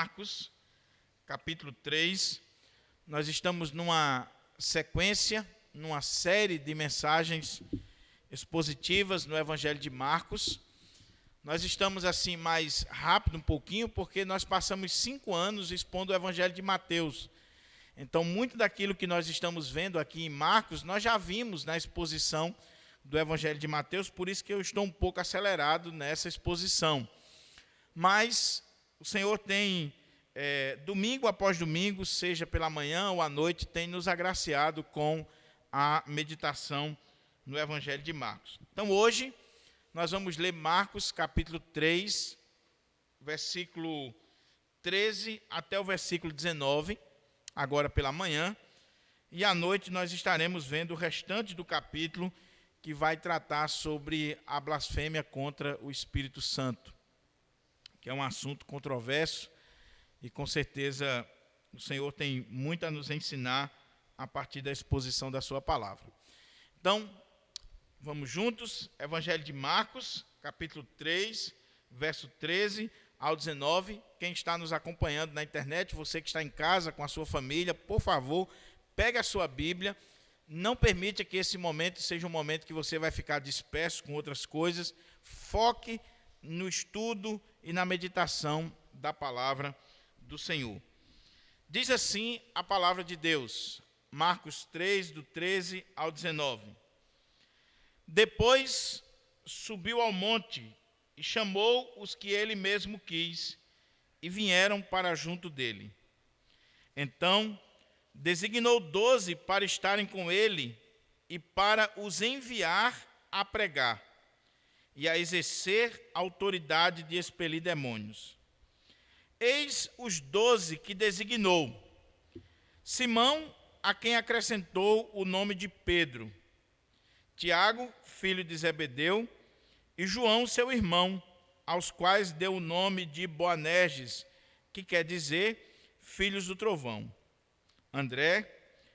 Marcos, capítulo 3. Nós estamos numa sequência, numa série de mensagens expositivas no Evangelho de Marcos. Nós estamos assim mais rápido um pouquinho, porque nós passamos 5 anos expondo o Evangelho de Mateus. Então, muito daquilo que nós estamos vendo aqui em Marcos, nós já vimos na exposição do Evangelho de Mateus, por isso que eu estou um pouco acelerado nessa exposição. Mas o Senhor tem, domingo após domingo, seja pela manhã ou à noite, tem nos agraciado com a meditação no Evangelho de Marcos. Então, hoje, nós vamos ler Marcos, capítulo 3, versículo 13 até o versículo 19, agora pela manhã, e à noite nós estaremos vendo o restante do capítulo, que vai tratar sobre a blasfêmia contra o Espírito Santo, que é um assunto controverso e com certeza o Senhor tem muito a nos ensinar a partir da exposição da sua palavra. Então, vamos juntos, Evangelho de Marcos, capítulo 3, verso 13 ao 19. Quem está nos acompanhando na internet, você que está em casa com a sua família, por favor, pegue a sua Bíblia. Não permita que esse momento seja um momento que você vai ficar disperso com outras coisas. Foque no estudo e na meditação da palavra do Senhor. Diz assim a palavra de Deus, Marcos 3, do 13 ao 19. Depois subiu ao monte e chamou os que ele mesmo quis, e vieram para junto dele. Então designou 12 para estarem com ele e para os enviar a pregar e a exercer a autoridade de expelir demônios. Eis os 12 que designou: Simão, a quem acrescentou o nome de Pedro, Tiago, filho de Zebedeu, e João, seu irmão, aos quais deu o nome de Boanerges, que quer dizer filhos do trovão. André,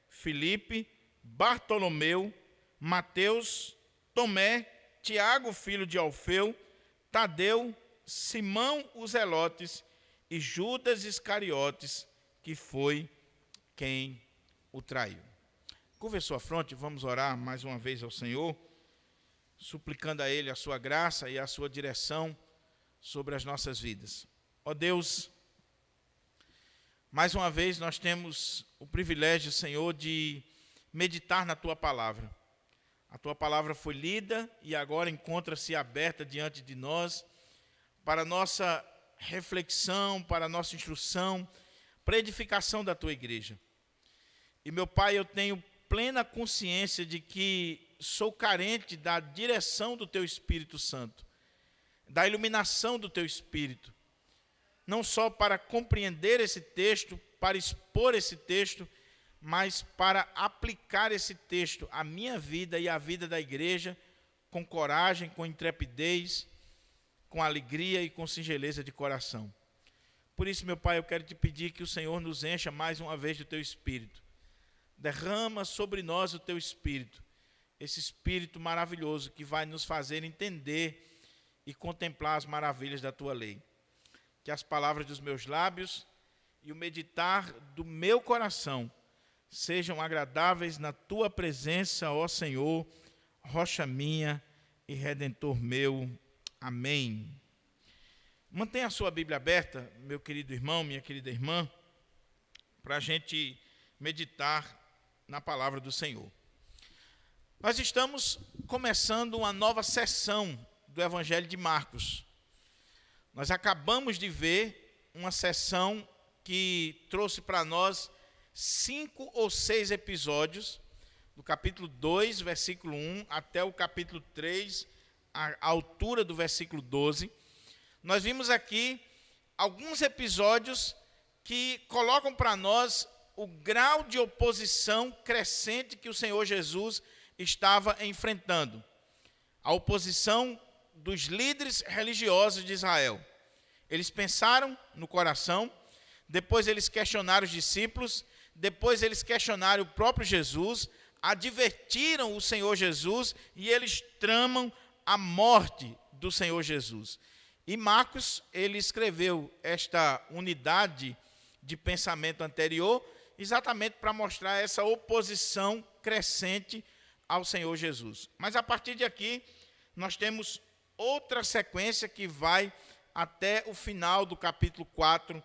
Filipe, Bartolomeu, Mateus, Tomé, Tiago, filho de Alfeu, Tadeu, Simão os Zelotes e Judas Iscariotes, que foi quem o traiu. Curva a sua fronte, vamos orar mais uma vez ao Senhor, suplicando a Ele a sua graça e a sua direção sobre as nossas vidas. Ó Deus, mais uma vez nós temos o privilégio, Senhor, de meditar na Tua palavra. A Tua palavra foi lida e agora encontra-se aberta diante de nós para nossa reflexão, para nossa instrução, para a edificação da Tua igreja. E, meu Pai, eu tenho plena consciência de que sou carente da direção do Teu Espírito Santo, da iluminação do Teu Espírito, não só para compreender esse texto, para expor esse texto, mas para aplicar esse texto à minha vida e à vida da igreja, com coragem, com intrepidez, com alegria e com singeleza de coração. Por isso, meu Pai, eu quero te pedir que o Senhor nos encha mais uma vez do Teu Espírito. Derrama sobre nós o Teu Espírito, esse Espírito maravilhoso que vai nos fazer entender e contemplar as maravilhas da Tua lei. Que as palavras dos meus lábios e o meditar do meu coração sejam agradáveis na Tua presença, ó Senhor, rocha minha e redentor meu. Amém. Mantenha a sua Bíblia aberta, meu querido irmão, minha querida irmã, para a gente meditar na palavra do Senhor. Nós estamos começando uma nova sessão do Evangelho de Marcos. Nós acabamos de ver uma sessão que trouxe para nós 5 ou 6 episódios, do capítulo 2, versículo 1, até o capítulo 3, a altura do versículo 12. Nós vimos aqui alguns episódios que colocam para nós o grau de oposição crescente que o Senhor Jesus estava enfrentando. A oposição dos líderes religiosos de Israel. Eles pensaram no coração, depois eles questionaram os discípulos, depois eles questionaram o próprio Jesus, advertiram o Senhor Jesus e eles tramam a morte do Senhor Jesus. E Marcos, ele escreveu esta unidade de pensamento anterior exatamente para mostrar essa oposição crescente ao Senhor Jesus. Mas a partir de aqui, nós temos outra sequência que vai até o final do capítulo 4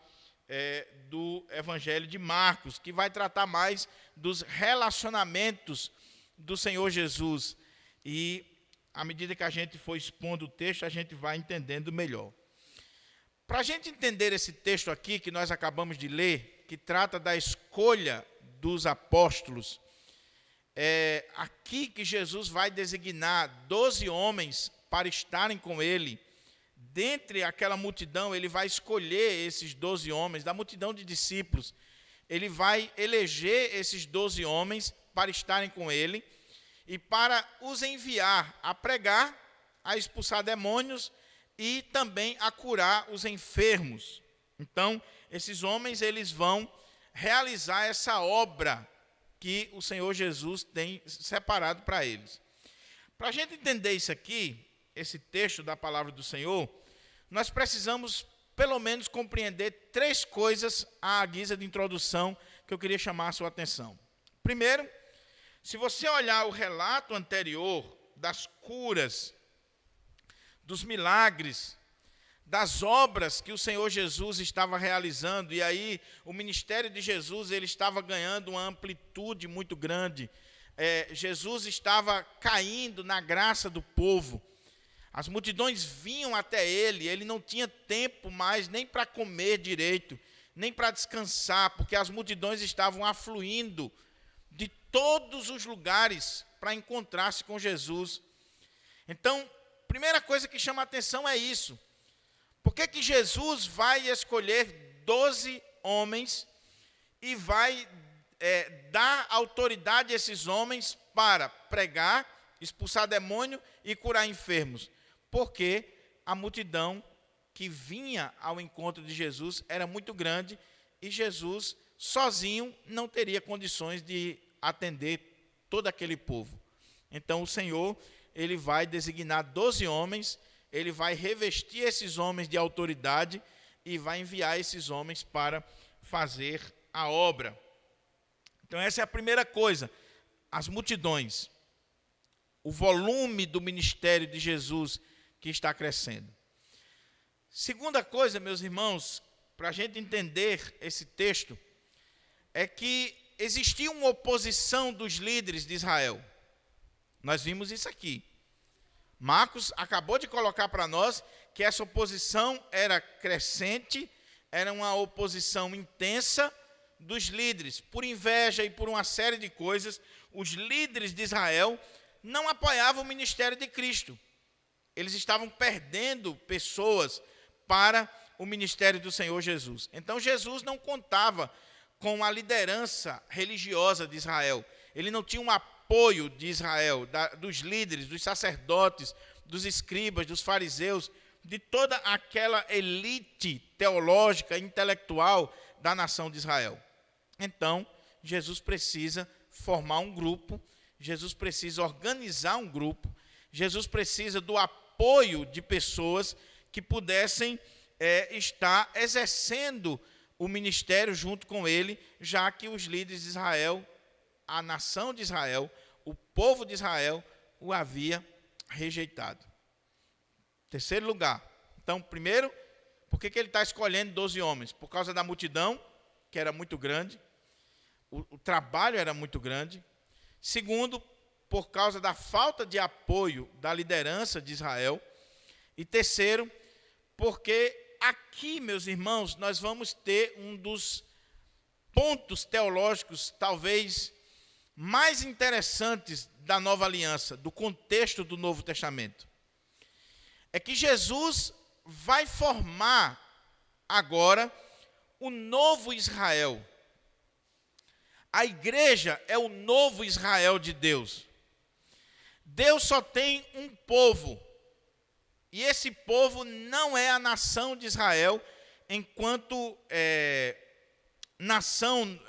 do Evangelho de Marcos, que vai tratar mais dos relacionamentos do Senhor Jesus. E à medida que a gente for expondo o texto, a gente vai entendendo melhor. Para a gente entender esse texto aqui, que nós acabamos de ler, que trata da escolha dos apóstolos, é aqui que Jesus vai designar 12 homens para estarem com ele. Dentre aquela multidão, ele vai escolher esses 12 homens, da multidão de discípulos. Ele vai eleger esses 12 homens para estarem com ele e para os enviar a pregar, a expulsar demônios e também a curar os enfermos. Então, esses homens, eles vão realizar essa obra que o Senhor Jesus tem separado para eles. Para a gente entender isso aqui, esse texto da palavra do Senhor, nós precisamos, pelo menos, compreender 3 coisas à guisa de introdução que eu queria chamar a sua atenção. Primeiro, se você olhar o relato anterior das curas, dos milagres, das obras que o Senhor Jesus estava realizando, e aí o ministério de Jesus ele estava ganhando uma amplitude muito grande. Jesus estava caindo na graça do povo. As multidões vinham até ele, ele não tinha tempo mais nem para comer direito, nem para descansar, porque as multidões estavam afluindo de todos os lugares para encontrar-se com Jesus. Então, primeira coisa que chama a atenção é isso. Por que Jesus vai escolher 12 homens e vai dar autoridade a esses homens para pregar, expulsar demônio e curar enfermos? Porque a multidão que vinha ao encontro de Jesus era muito grande e Jesus sozinho não teria condições de atender todo aquele povo. Então o Senhor, ele vai designar 12 homens, ele vai revestir esses homens de autoridade e vai enviar esses homens para fazer a obra. Então essa é a primeira coisa, as multidões, o volume do ministério de Jesus que está crescendo. Segunda coisa, meus irmãos, para a gente entender esse texto, é que existia uma oposição dos líderes de Israel. Nós vimos isso aqui. Marcos acabou de colocar para nós que essa oposição era crescente, era uma oposição intensa dos líderes. Por inveja e por uma série de coisas, os líderes de Israel não apoiavam o ministério de Cristo. Eles estavam perdendo pessoas para o ministério do Senhor Jesus. Então Jesus não contava com a liderança religiosa de Israel. Ele não tinha um apoio de Israel, dos líderes, dos sacerdotes, dos escribas, dos fariseus, de toda aquela elite teológica e intelectual da nação de Israel. Então, Jesus precisa formar um grupo, Jesus precisa organizar um grupo, Jesus precisa do apoio de pessoas que pudessem estar exercendo o ministério junto com ele, já que os líderes de Israel, a nação de Israel, o povo de Israel, o havia rejeitado. Terceiro lugar. Então, primeiro, por que ele está escolhendo 12 homens? Por causa da multidão, que era muito grande, o trabalho era muito grande. Segundo, por causa da falta de apoio da liderança de Israel. E terceiro, porque aqui, meus irmãos, nós vamos ter um dos pontos teológicos, talvez, mais interessantes da Nova Aliança, do contexto do Novo Testamento. É que Jesus vai formar agora o novo Israel. A igreja é o novo Israel de Deus. Deus só tem um povo. E esse povo não é a nação de Israel enquanto nação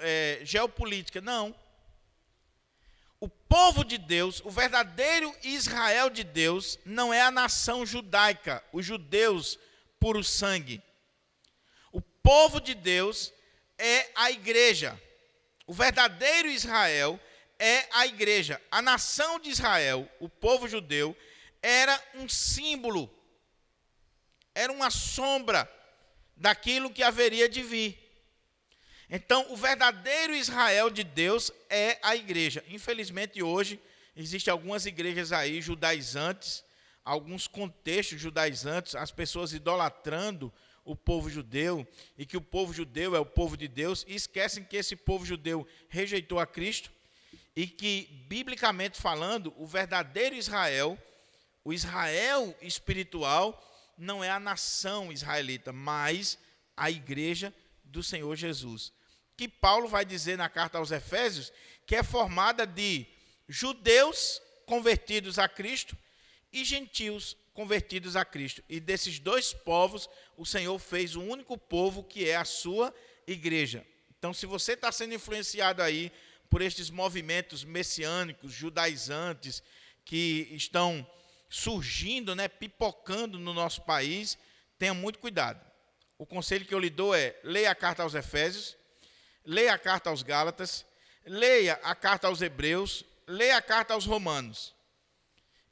geopolítica, não. O povo de Deus, o verdadeiro Israel de Deus, não é a nação judaica, os judeus puro sangue. O povo de Deus é a igreja. O verdadeiro Israel é a igreja. A nação de Israel, o povo judeu, era um símbolo, era uma sombra daquilo que haveria de vir. Então, o verdadeiro Israel de Deus é a igreja. Infelizmente, hoje, existem algumas igrejas aí judaizantes, alguns contextos judaizantes, as pessoas idolatrando o povo judeu, e que o povo judeu é o povo de Deus, e esquecem que esse povo judeu rejeitou a Cristo, e que, biblicamente falando, o verdadeiro Israel, o Israel espiritual, não é a nação israelita, mas a igreja do Senhor Jesus. Que Paulo vai dizer na carta aos Efésios, que é formada de judeus convertidos a Cristo e gentios convertidos a Cristo. E desses dois povos, o Senhor fez um único povo, que é a sua igreja. Então, se você está sendo influenciado aí por estes movimentos messiânicos, judaizantes, que estão surgindo, pipocando no nosso país, tenha muito cuidado. O conselho que eu lhe dou é: leia a carta aos Efésios, leia a carta aos Gálatas, leia a carta aos Hebreus, leia a carta aos Romanos.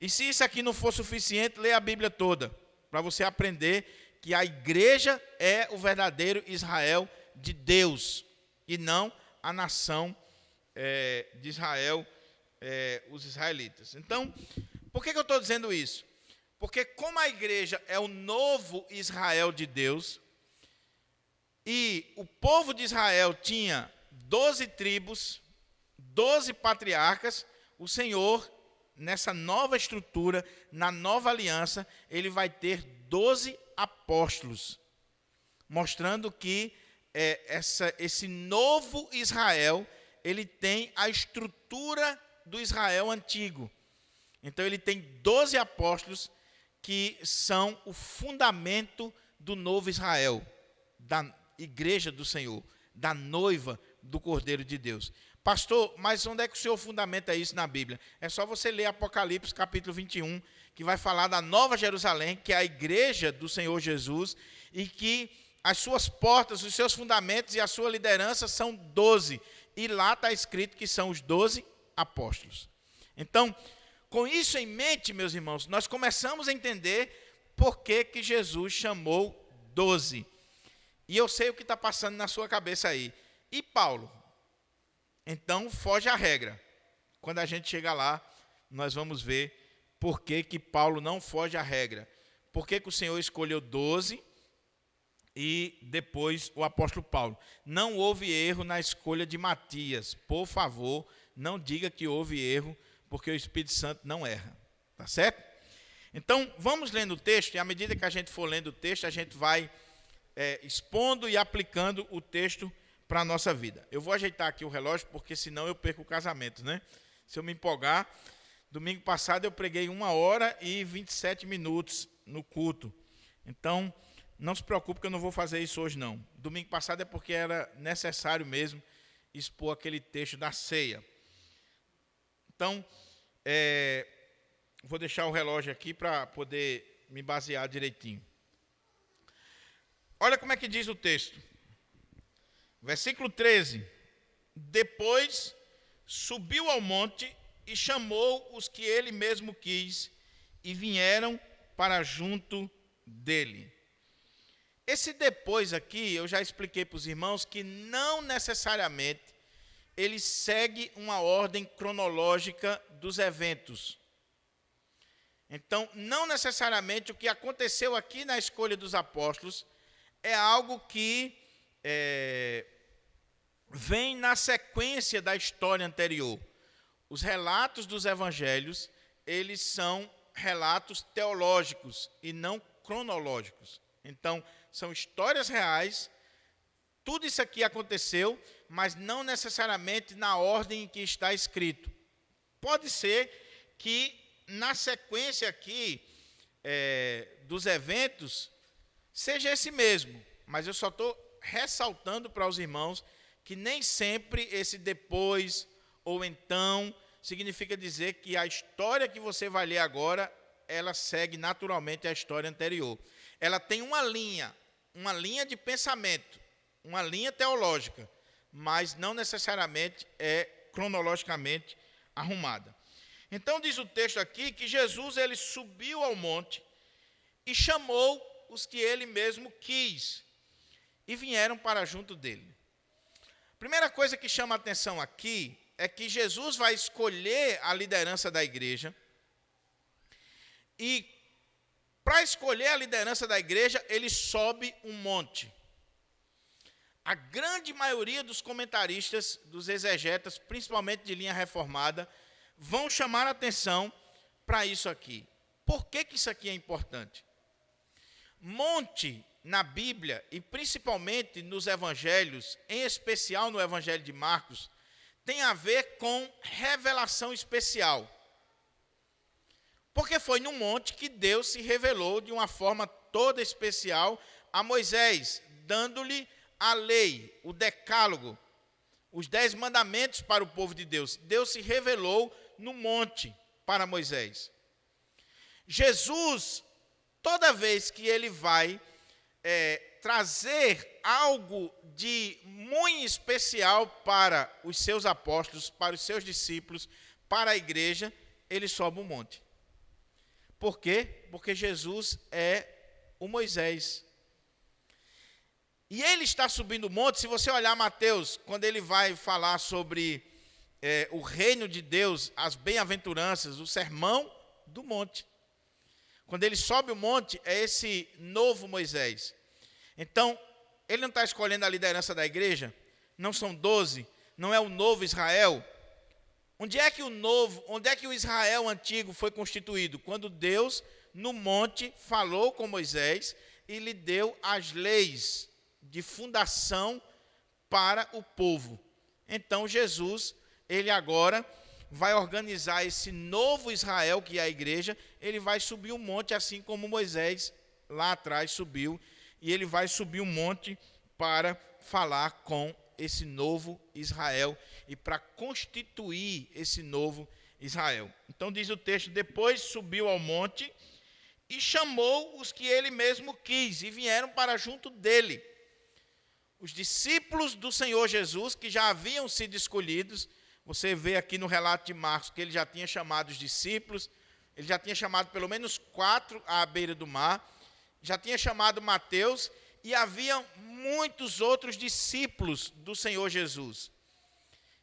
E se isso aqui não for suficiente, leia a Bíblia toda, para você aprender que a igreja é o verdadeiro Israel de Deus, e não a nação de Israel, os israelitas. Então, por que eu estou dizendo isso? Porque como a igreja é o novo Israel de Deus, e o povo de Israel tinha 12 tribos, 12 patriarcas, o Senhor, nessa nova estrutura, na nova aliança, ele vai ter 12 apóstolos, mostrando que esse novo Israel, ele tem a estrutura do Israel antigo. Então, ele tem 12 apóstolos que são o fundamento do novo Israel, da igreja do Senhor, da noiva do Cordeiro de Deus. Pastor, mas onde é que o senhor fundamenta isso na Bíblia? É só você ler Apocalipse capítulo 21, que vai falar da Nova Jerusalém, que é a igreja do Senhor Jesus, e que as suas portas, os seus fundamentos e a sua liderança são 12. E lá está escrito que são os 12 apóstolos. Então, com isso em mente, meus irmãos, nós começamos a entender por que Jesus chamou 12. E eu sei o que está passando na sua cabeça aí. E Paulo? Então, foge à regra. Quando a gente chega lá, nós vamos ver por que Paulo não foge à regra. Por que o Senhor escolheu 12 e depois o apóstolo Paulo? Não houve erro na escolha de Matias. Por favor, não diga que houve erro, porque o Espírito Santo não erra. Tá certo? Então, vamos lendo o texto, e à medida que a gente for lendo o texto, a gente vai expondo e aplicando o texto para a nossa vida. Eu vou ajeitar aqui o relógio, porque senão eu perco o casamento, né? Se eu me empolgar, domingo passado eu preguei 1 hora e 27 minutos no culto. Então, não se preocupe que eu não vou fazer isso hoje, não. Domingo passado é porque era necessário mesmo expor aquele texto da ceia. Então, vou deixar o relógio aqui para poder me basear direitinho. Olha como é que diz o texto. Versículo 13. Depois subiu ao monte e chamou os que ele mesmo quis, e vieram para junto dele. Esse depois aqui, eu já expliquei para os irmãos que não necessariamente ele segue uma ordem cronológica dos eventos. Então, não necessariamente o que aconteceu aqui na escolha dos apóstolos é algo que vem na sequência da história anterior. Os relatos dos evangelhos, eles são relatos teológicos e não cronológicos. Então, são histórias reais, tudo isso aqui aconteceu, mas não necessariamente na ordem em que está escrito. Pode ser que na sequência aqui dos eventos seja esse mesmo, mas eu só estou ressaltando para os irmãos que nem sempre esse depois ou então significa dizer que a história que você vai ler agora, ela segue naturalmente a história anterior. ela tem uma linha de pensamento, uma linha teológica, mas não necessariamente é cronologicamente arrumada. Então diz o texto aqui que Jesus ele subiu ao monte e chamou os que ele mesmo quis e vieram para junto dele. Primeira coisa que chama a atenção aqui é que Jesus vai escolher a liderança da igreja e para escolher a liderança da igreja ele sobe um monte. A grande maioria dos comentaristas, dos exegetas, principalmente de linha reformada, vão chamar a atenção para isso aqui. Por que isso aqui é importante? Monte, na Bíblia, e principalmente nos evangelhos, em especial no evangelho de Marcos, tem a ver com revelação especial. Porque foi no monte que Deus se revelou de uma forma toda especial a Moisés, dando-lhe a lei, o decálogo, os 10 mandamentos para o povo de Deus. Deus se revelou no monte para Moisés. Jesus, toda vez que ele vai trazer algo de muito especial para os seus apóstolos, para os seus discípulos, para a igreja, ele sobe um monte. Por quê? Porque Jesus é o Moisés. E ele está subindo o monte. Se você olhar Mateus, quando ele vai falar sobre o reino de Deus, as bem-aventuranças, o sermão do monte. Quando ele sobe o monte, é esse novo Moisés. Então, ele não está escolhendo a liderança da igreja, não são 12, não é o novo Israel. Onde é que o Israel antigo foi constituído? Quando Deus, no monte, falou com Moisés e lhe deu as leis de fundação para o povo. Então, Jesus, ele agora vai organizar esse novo Israel, que é a igreja, ele vai subir um monte, assim como Moisés lá atrás subiu, e ele vai subir um monte para falar com esse novo Israel e para constituir esse novo Israel. Então diz o texto, depois subiu ao monte e chamou os que ele mesmo quis, e vieram para junto dele. Os discípulos do Senhor Jesus, que já haviam sido escolhidos, você vê aqui no relato de Marcos que ele já tinha chamado os discípulos, ele já tinha chamado pelo menos 4 à beira do mar, já tinha chamado Mateus, e havia muitos outros discípulos do Senhor Jesus.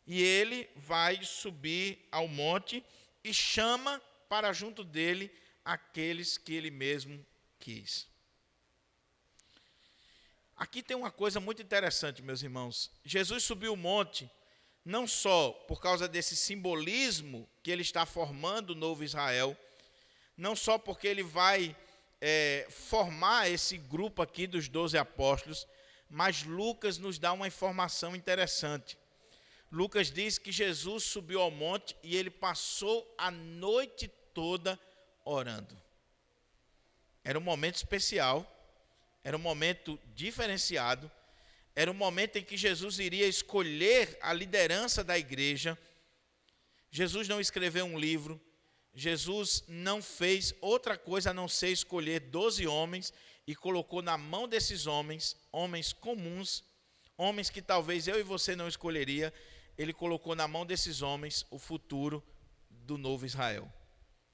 E ele vai subir ao monte e chama para junto dele aqueles que ele mesmo quis. Aqui tem uma coisa muito interessante, meus irmãos. Jesus subiu o monte não só por causa desse simbolismo que ele está formando o novo Israel, não só porque ele vai formar esse grupo aqui dos 12 apóstolos, mas Lucas nos dá uma informação interessante. Lucas diz que Jesus subiu ao monte e ele passou a noite toda orando. Era um momento especial, era um momento diferenciado, era um momento em que Jesus iria escolher a liderança da igreja. Jesus não escreveu um livro, Jesus não fez outra coisa a não ser escolher 12 homens e colocou na mão desses homens, homens comuns, homens que talvez eu e você não escolheria, ele colocou na mão desses homens o futuro do novo Israel,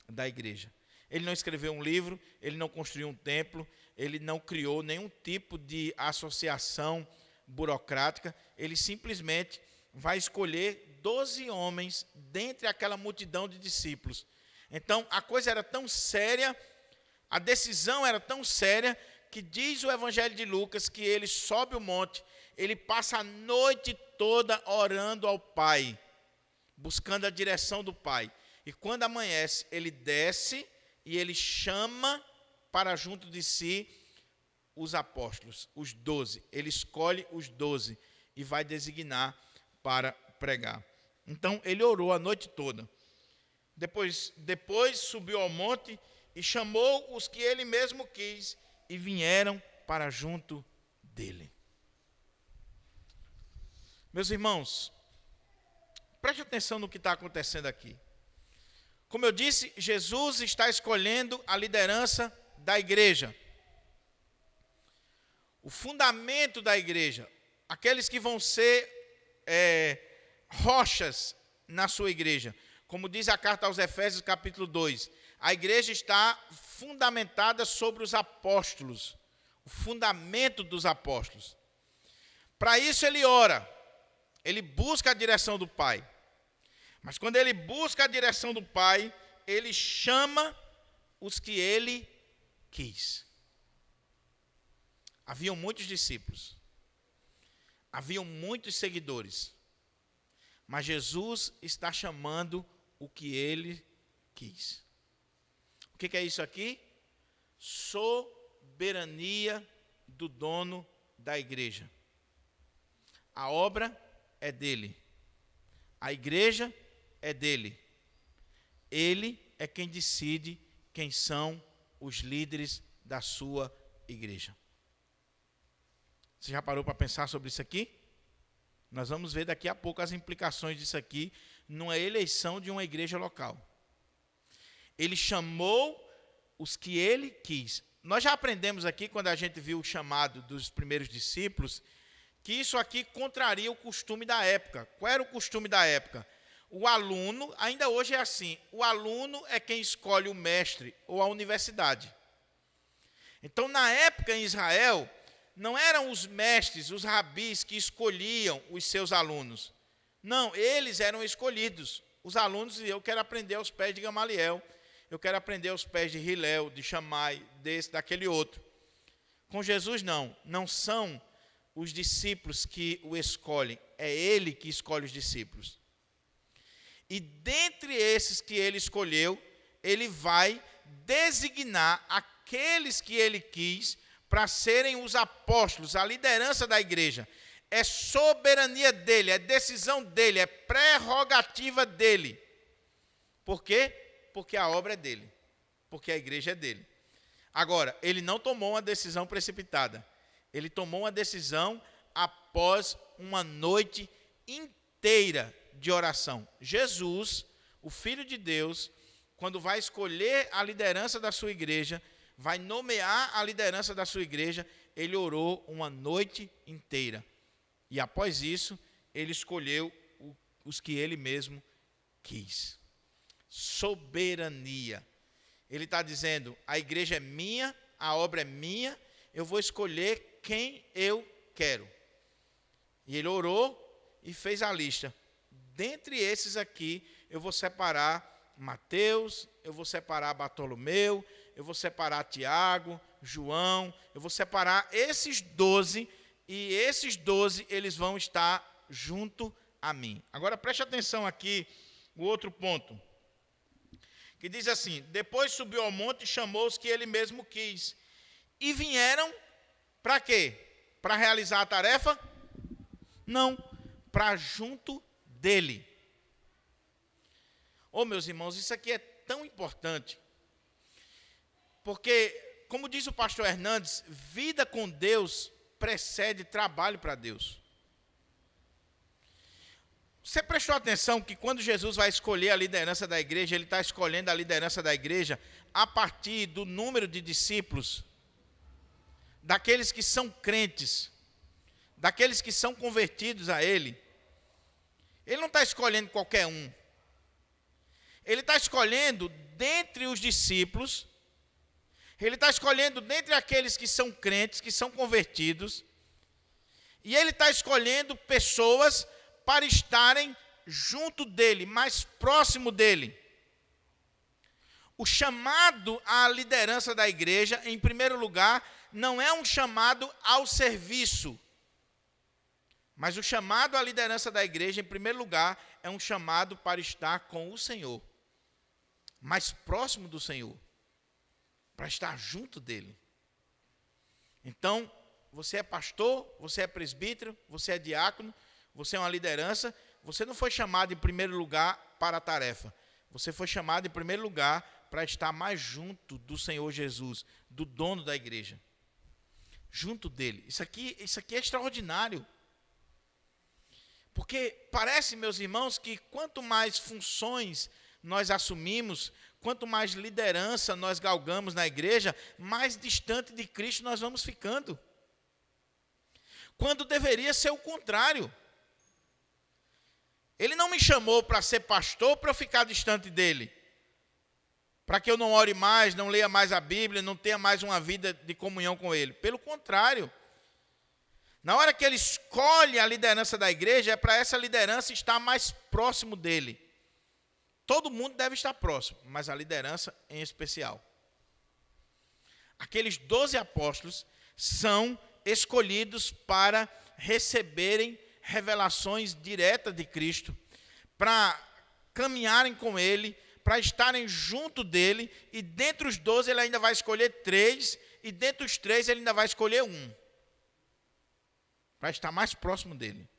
da igreja. Ele não escreveu um livro, ele não construiu um templo, ele não criou nenhum tipo de associação burocrática, ele simplesmente vai escolher 12 homens dentre aquela multidão de discípulos. Então, a coisa era tão séria, a decisão era tão séria, que diz o Evangelho de Lucas que ele sobe o monte, ele passa a noite toda orando ao Pai, buscando a direção do Pai. E quando amanhece, ele desce e ele chama para junto de si os apóstolos, os 12. Ele escolhe os 12 e vai designar para pregar. Então, ele orou a noite toda. Depois subiu ao monte e chamou os que ele mesmo quis e vieram para junto dele. Meus irmãos, preste atenção no que está acontecendo aqui. Como eu disse, Jesus está escolhendo a liderança da igreja. o fundamento da igreja, aqueles que vão ser rochas na sua igreja. Como diz a carta aos Efésios, capítulo 2, a igreja está fundamentada sobre os apóstolos, o fundamento dos apóstolos. Para isso ele ora, ele busca a direção do Pai. Mas quando ele busca a direção do Pai, ele chama os que ele quis. Haviam muitos discípulos, haviam muitos seguidores, mas Jesus está chamando o que ele quis. O que é isso aqui? Soberania do dono da igreja. A obra é dele, a igreja é dele. Ele é quem decide quem são os líderes da sua igreja. Você já parou para pensar sobre isso aqui? Nós vamos ver daqui a pouco as implicações disso aqui numa eleição de uma igreja local. Ele chamou os que ele quis. Nós já aprendemos aqui, quando a gente viu o chamado dos primeiros discípulos, que isso aqui contraria o costume da época. Qual era o costume da época? O aluno, ainda hoje é assim, o aluno é quem escolhe o mestre ou a universidade. Então, na época em Israel, não eram os mestres, os rabis que escolhiam os seus alunos. Não, eles eram escolhidos. Os alunos diziam: eu quero aprender aos pés de Gamaliel, eu quero aprender aos pés de Hilel, de Shammai, desse, daquele outro. Com Jesus não são os discípulos que o escolhem, é ele que escolhe os discípulos. E dentre esses que ele escolheu, ele vai designar aqueles que ele quis para serem os apóstolos, a liderança da igreja. É soberania dele, é decisão dele, é prerrogativa dele. Por quê? Porque a obra é dele, porque a igreja é dele. Agora, ele não tomou uma decisão precipitada. Ele tomou uma decisão após uma noite inteira de oração. Jesus, o Filho de Deus, quando vai escolher a liderança da sua igreja, vai nomear a liderança da sua igreja, ele orou uma noite inteira. E após isso, ele escolheu os que ele mesmo quis. Soberania. Ele está dizendo: a igreja é minha, a obra é minha, eu vou escolher quem eu quero. E ele orou e fez a lista. Dentre esses aqui, eu vou separar Mateus, eu vou separar Bartolomeu, eu vou separar Tiago, João, eu vou separar esses 12, e esses 12 eles vão estar junto a mim. Agora preste atenção aqui, o outro ponto, que diz assim: depois subiu ao monte e chamou os que ele mesmo quis, e vieram para quê? Para realizar a tarefa? Não, para junto dele. Oh, meus irmãos, isso aqui é tão importante, porque, como diz o pastor Hernandes, vida com Deus precede trabalho para Deus. Você prestou atenção que quando Jesus vai escolher a liderança da igreja, ele está escolhendo a liderança da igreja a partir do número de discípulos, daqueles que são crentes, daqueles que são convertidos a ele. Ele não está escolhendo qualquer um. Ele está escolhendo dentre os discípulos, ele está escolhendo dentre aqueles que são crentes, que são convertidos, e ele está escolhendo pessoas para estarem junto dele, mais próximo dele. O chamado à liderança da igreja, em primeiro lugar, não é um chamado ao serviço, mas o chamado à liderança da igreja, em primeiro lugar, é um chamado para estar com o Senhor, mais próximo do Senhor, para estar junto dele. Então, você é pastor, você é presbítero, você é diácono, você é uma liderança, você não foi chamado em primeiro lugar para a tarefa, você foi chamado em primeiro lugar para estar mais junto do Senhor Jesus, do dono da igreja, junto dele. Isso aqui é extraordinário, porque parece, meus irmãos, que quanto mais funções nós assumimos, quanto mais liderança nós galgamos na igreja, mais distante de Cristo nós vamos ficando. quando deveria ser o contrário. Ele não me chamou para ser pastor para eu ficar distante dele, para que eu não ore mais, não leia mais a Bíblia, não tenha mais uma vida de comunhão com ele. Pelo contrário, na hora que ele escolhe a liderança da igreja, é para essa liderança estar mais próximo dele. Todo mundo deve estar próximo, mas a liderança em especial. Aqueles 12 apóstolos são escolhidos para receberem revelações diretas de Cristo, para caminharem com ele, para estarem junto dele, e dentre os 12 ele ainda vai escolher 3, e dentre os 3 ele ainda vai escolher 1, para estar mais próximo dele.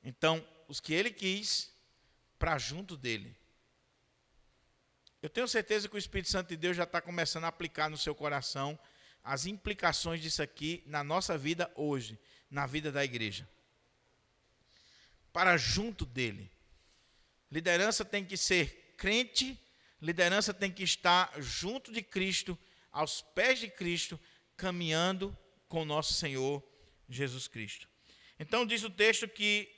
Então, os que ele quis, para junto dele. Eu tenho certeza que o Espírito Santo de Deus já está começando a aplicar no seu coração as implicações disso aqui na nossa vida hoje, na vida da igreja. Para junto dele. Liderança tem que ser crente, liderança tem que estar junto de Cristo, aos pés de Cristo, caminhando com o nosso Senhor Jesus Cristo. Então diz o texto que,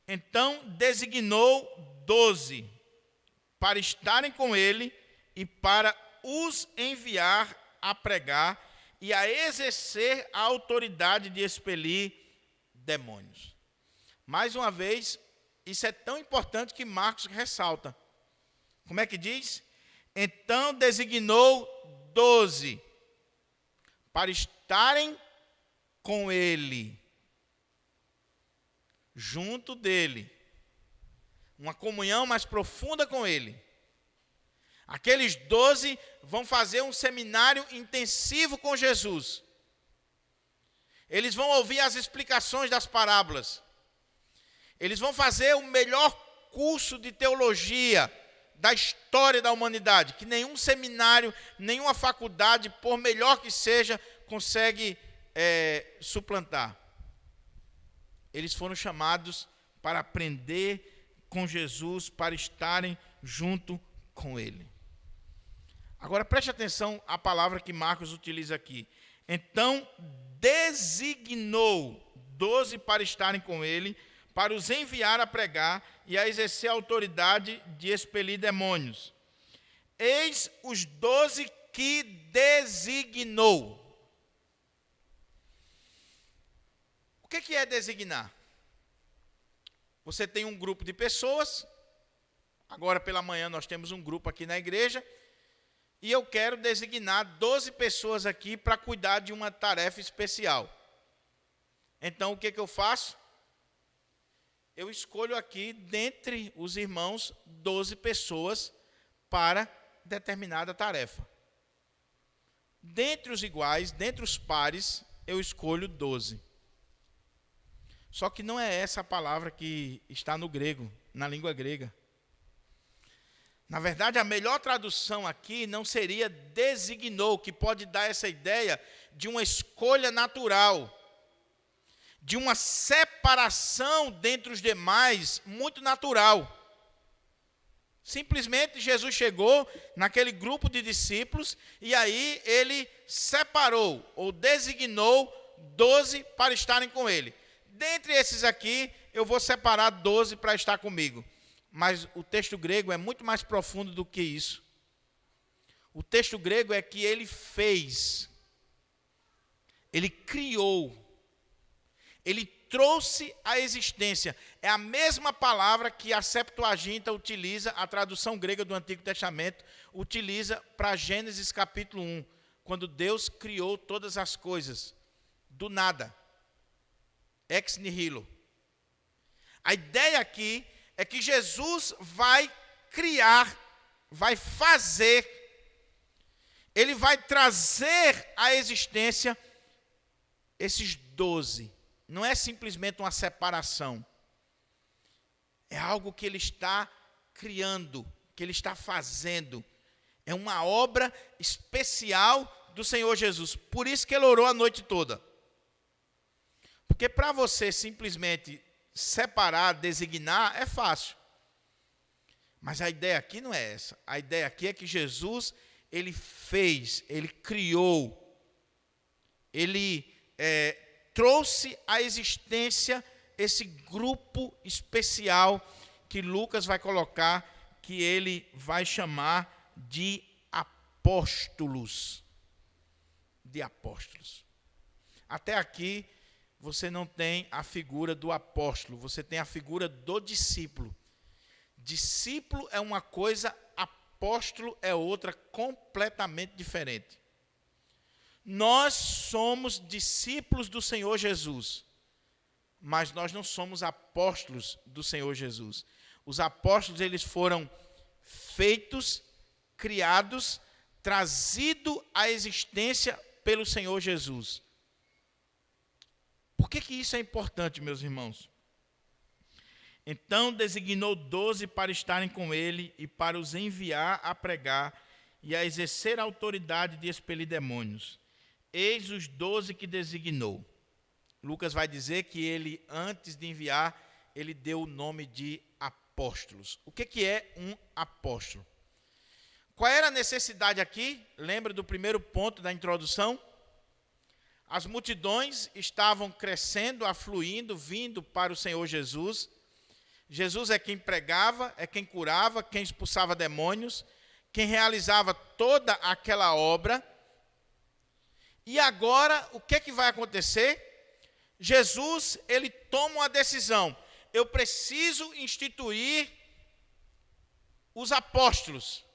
então designou 12 para estarem com ele e para os enviar a pregar e a exercer a autoridade de expelir demônios. Mais uma vez, isso é tão importante que Marcos ressalta. Como é que diz? Então designou 12 para estarem com ele, junto dele, uma comunhão mais profunda com ele. Aqueles 12 vão fazer um seminário intensivo com Jesus. Eles vão ouvir as explicações das parábolas. Eles vão fazer o melhor curso de teologia da história da humanidade, que nenhum seminário, nenhuma faculdade, por melhor que seja, consegue suplantar. Eles foram chamados para aprender com Jesus, para estarem junto com ele. Agora preste atenção à palavra que Marcos utiliza aqui. Então designou 12 para estarem com ele, para os enviar a pregar e a exercer a autoridade de expelir demônios. Eis os 12 que designou. O que é designar? Você tem um grupo de pessoas, agora pela manhã nós temos um grupo aqui na igreja, e eu quero designar 12 pessoas aqui para cuidar de uma tarefa especial. Então o que eu faço? Eu escolho aqui, dentre os irmãos, 12 pessoas para determinada tarefa. Dentre os iguais, dentre os pares, eu escolho 12. Só que não é essa a palavra que está no grego, na língua grega. Na verdade, a melhor tradução aqui não seria designou, que pode dar essa ideia de uma escolha natural, de uma separação dentre os demais, muito natural. Simplesmente Jesus chegou naquele grupo de discípulos e aí ele separou ou designou 12 para estarem com ele. Dentre esses aqui, eu vou separar 12 para estar comigo. Mas o texto grego é muito mais profundo do que isso. O texto grego é que ele fez, ele criou, ele trouxe à existência. É a mesma palavra que a Septuaginta utiliza, a tradução grega do Antigo Testamento, utiliza para Gênesis capítulo 1, quando Deus criou todas as coisas, do nada, ex nihilo. A ideia aqui é que Jesus vai criar, vai fazer, ele vai trazer à existência esses 12. Não é simplesmente uma separação. É algo que ele está criando, que ele está fazendo. É uma obra especial do Senhor Jesus. Por isso que ele orou a noite toda. Porque para você simplesmente separar, designar, é fácil. Mas a ideia aqui não é essa. A ideia aqui é que Jesus, ele fez, ele criou, ele trouxe à existência esse grupo especial que Lucas vai colocar, que ele vai chamar de apóstolos. De apóstolos. Até aqui, você não tem a figura do apóstolo, você tem a figura do discípulo. Discípulo é uma coisa, apóstolo é outra, completamente diferente. Nós somos discípulos do Senhor Jesus, mas nós não somos apóstolos do Senhor Jesus. Os apóstolos, eles foram feitos, criados, trazidos à existência pelo Senhor Jesus. Por que isso é importante, meus irmãos? Então designou 12 para estarem com ele e para os enviar a pregar e a exercer a autoridade de expelir demônios. Eis os 12 que designou. Lucas vai dizer que ele, antes de enviar, ele deu o nome de apóstolos. O que é um apóstolo? Qual era a necessidade aqui? Lembra do primeiro ponto da introdução? As multidões estavam crescendo, afluindo, vindo para o Senhor Jesus. Jesus é quem pregava, é quem curava, quem expulsava demônios, quem realizava toda aquela obra. E agora, o que vai acontecer? Jesus, ele toma uma decisão. Eu preciso instituir os apóstolos.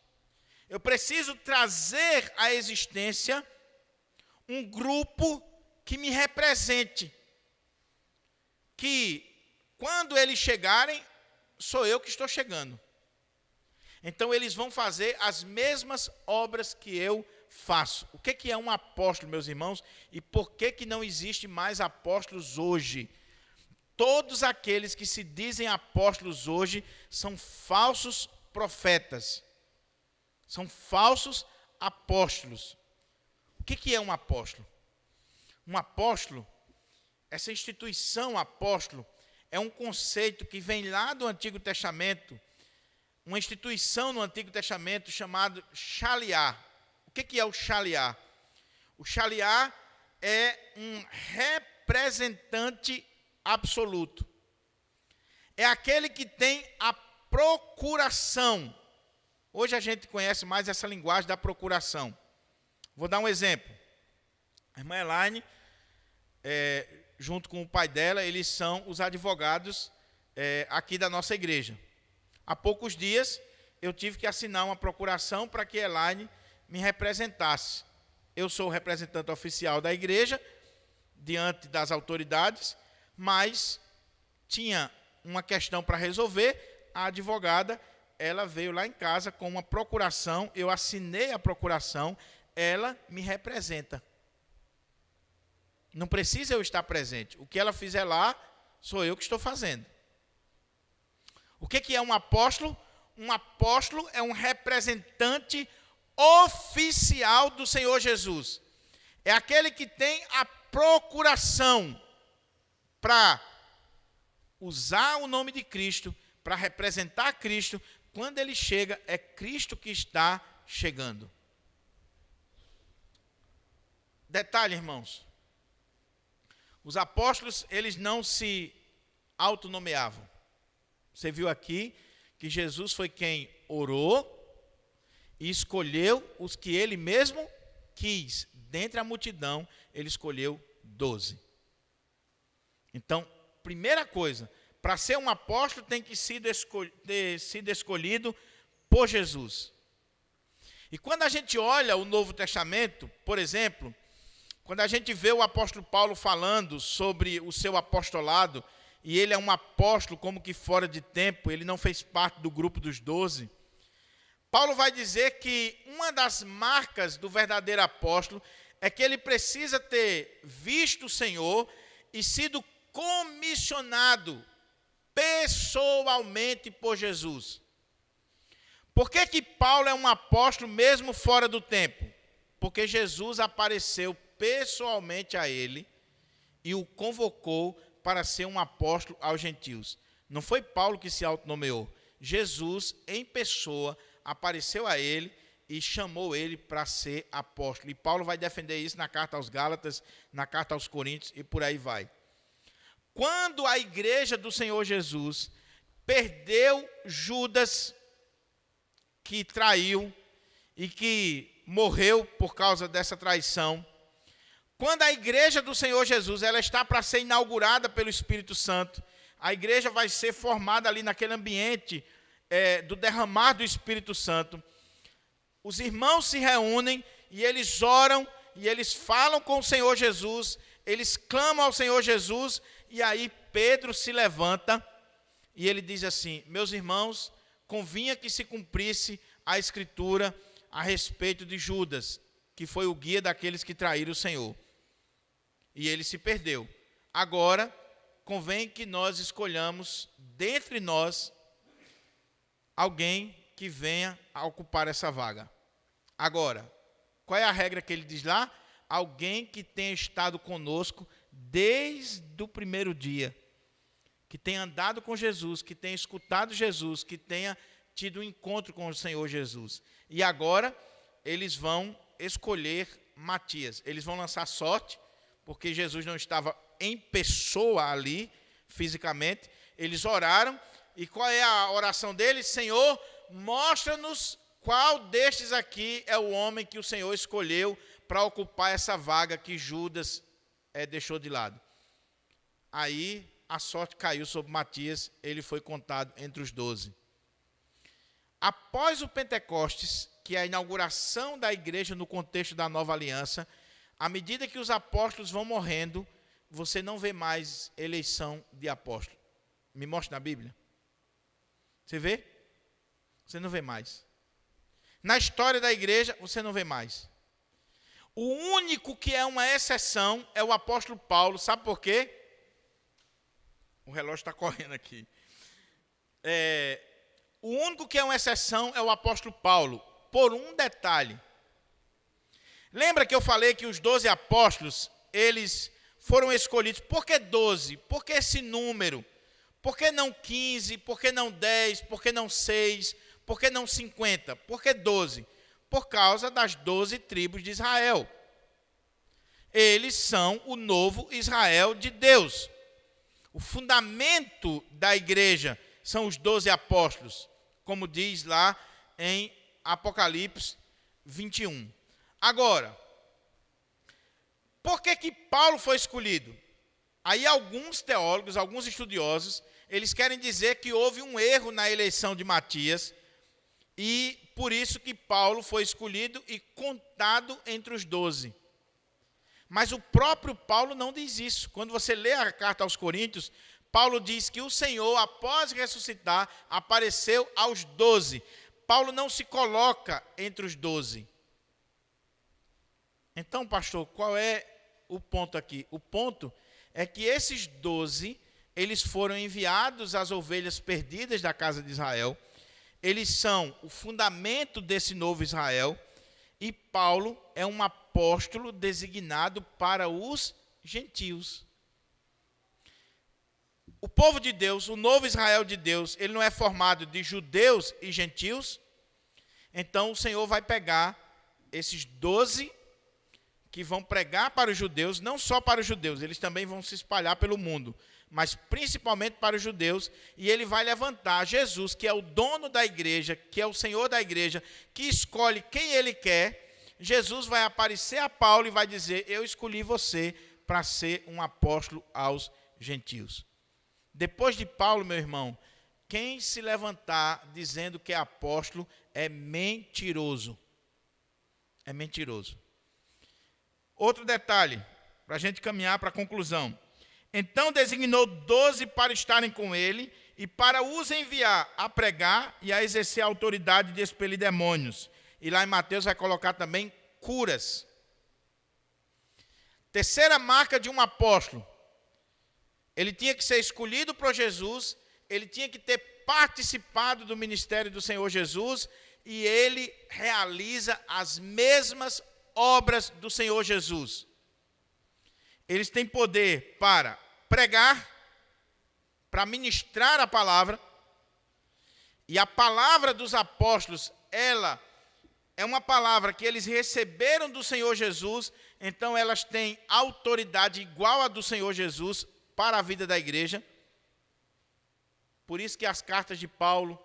Eu preciso trazer à existência um grupo que me represente. Que, quando eles chegarem, sou eu que estou chegando. Então, eles vão fazer as mesmas obras que eu faço. O que é um apóstolo, meus irmãos? E por que não existe mais apóstolos hoje? Todos aqueles que se dizem apóstolos hoje são falsos profetas. São falsos apóstolos. O que é um apóstolo? Um apóstolo, essa instituição apóstolo, é um conceito que vem lá do Antigo Testamento, uma instituição no Antigo Testamento chamado Shaliá. O que é o Shaliá? O Shaliá é um representante absoluto. É aquele que tem a procuração. Hoje a gente conhece mais essa linguagem da procuração. Vou dar um exemplo. A irmã Elaine, junto com o pai dela, eles são os advogados aqui da nossa igreja. Há poucos dias, eu tive que assinar uma procuração para que Elaine me representasse. Eu sou o representante oficial da igreja, diante das autoridades, mas tinha uma questão para resolver. A advogada, ela veio lá em casa com uma procuração, eu assinei a procuração, ela me representa. Não precisa eu estar presente. O que ela fizer lá, sou eu que estou fazendo. O que é um apóstolo? Um apóstolo é um representante oficial do Senhor Jesus. É aquele que tem a procuração para usar o nome de Cristo, para representar Cristo. Quando ele chega, é Cristo que está chegando. Detalhe, irmãos. Os apóstolos, eles não se autonomeavam. Você viu aqui que Jesus foi quem orou e escolheu os que ele mesmo quis. Dentre a multidão, ele escolheu 12. Então, primeira coisa, para ser um apóstolo tem que ter sido escolhido por Jesus. E quando a gente olha o Novo Testamento, por exemplo, quando a gente vê o apóstolo Paulo falando sobre o seu apostolado, e ele é um apóstolo como que fora de tempo, ele não fez parte do grupo dos 12, Paulo vai dizer que uma das marcas do verdadeiro apóstolo é que ele precisa ter visto o Senhor e sido comissionado pessoalmente por Jesus. Por que Paulo é um apóstolo mesmo fora do tempo? Porque Jesus apareceu pessoalmente a ele e o convocou para ser um apóstolo aos gentios. Não foi Paulo que se autonomeou. Jesus, em pessoa, apareceu a ele e chamou ele para ser apóstolo. E Paulo vai defender isso na carta aos Gálatas, na carta aos Coríntios e por aí vai. Quando a igreja do Senhor Jesus perdeu Judas, que traiu e que morreu por causa dessa traição, quando a igreja do Senhor Jesus ela está para ser inaugurada pelo Espírito Santo, a igreja vai ser formada ali naquele ambiente do derramar do Espírito Santo. Os irmãos se reúnem e eles oram e eles falam com o Senhor Jesus, eles clamam ao Senhor Jesus, e aí Pedro se levanta e ele diz assim: meus irmãos, convinha que se cumprisse a Escritura a respeito de Judas, que foi o guia daqueles que traíram o Senhor. E ele se perdeu. Agora, convém que nós escolhamos dentre nós alguém que venha a ocupar essa vaga. Agora, qual é a regra que ele diz lá? Alguém que tenha estado conosco desde o primeiro dia, que tenha andado com Jesus, que tenha escutado Jesus, que tenha tido um encontro com o Senhor Jesus. E agora, eles vão escolher Matias. Eles vão lançar sorte, porque Jesus não estava em pessoa ali, fisicamente. Eles oraram, e qual é a oração deles? Senhor, mostra-nos qual destes aqui é o homem que o Senhor escolheu para ocupar essa vaga que Judas deixou de lado. Aí a sorte caiu sobre Matias, ele foi contado entre os 12. Após o Pentecostes, que é a inauguração da igreja no contexto da nova aliança, à medida que os apóstolos vão morrendo, você não vê mais eleição de apóstolo. Me mostra na Bíblia. Você vê? Você não vê mais. Na história da igreja, você não vê mais. O único que é uma exceção é o apóstolo Paulo. Sabe por quê? O relógio está correndo aqui. O único que é uma exceção é o apóstolo Paulo, por um detalhe. Lembra que eu falei que os 12 apóstolos, eles foram escolhidos? Por que 12? Por que esse número? Por que não 15? Por que não 10? Por que não 6? Por que não 50? Por que 12? Por causa das 12 tribos de Israel. Eles são o novo Israel de Deus. O fundamento da igreja são os 12 apóstolos, como diz lá em Apocalipse 21. Agora, por que Paulo foi escolhido? Aí alguns teólogos, alguns estudiosos, eles querem dizer que houve um erro na eleição de Matias, e por isso que Paulo foi escolhido e contado entre os 12. Mas o próprio Paulo não diz isso. Quando você lê a carta aos Coríntios, Paulo diz que o Senhor, após ressuscitar, apareceu aos 12. Paulo não se coloca entre os 12. Então, pastor, qual é o ponto aqui? O ponto é que esses 12, eles foram enviados às ovelhas perdidas da casa de Israel. Eles são o fundamento desse novo Israel. E Paulo é um apóstolo designado para os gentios. O povo de Deus, o novo Israel de Deus, ele não é formado de judeus e gentios. Então o Senhor vai pegar esses 12 que vão pregar para os judeus, não só para os judeus, eles também vão se espalhar pelo mundo, mas principalmente para os judeus, e ele vai levantar Jesus, que é o dono da igreja, que é o Senhor da igreja, que escolhe quem ele quer. Jesus vai aparecer a Paulo e vai dizer: eu escolhi você para ser um apóstolo aos gentios. Depois de Paulo, meu irmão, quem se levantar dizendo que é apóstolo é mentiroso. É mentiroso. Outro detalhe, para a gente caminhar para a conclusão. Então designou 12 para estarem com ele e para os enviar a pregar e a exercer a autoridade de expelir demônios. E lá em Mateus vai colocar também curas. Terceira marca de um apóstolo. Ele tinha que ser escolhido por Jesus, ele tinha que ter participado do ministério do Senhor Jesus, e ele realiza as mesmas obras do Senhor Jesus. Eles têm poder para pregar, para ministrar a palavra, e a palavra dos apóstolos, ela é uma palavra que eles receberam do Senhor Jesus, então elas têm autoridade igual a do Senhor Jesus para a vida da igreja. Por isso que as cartas de Paulo,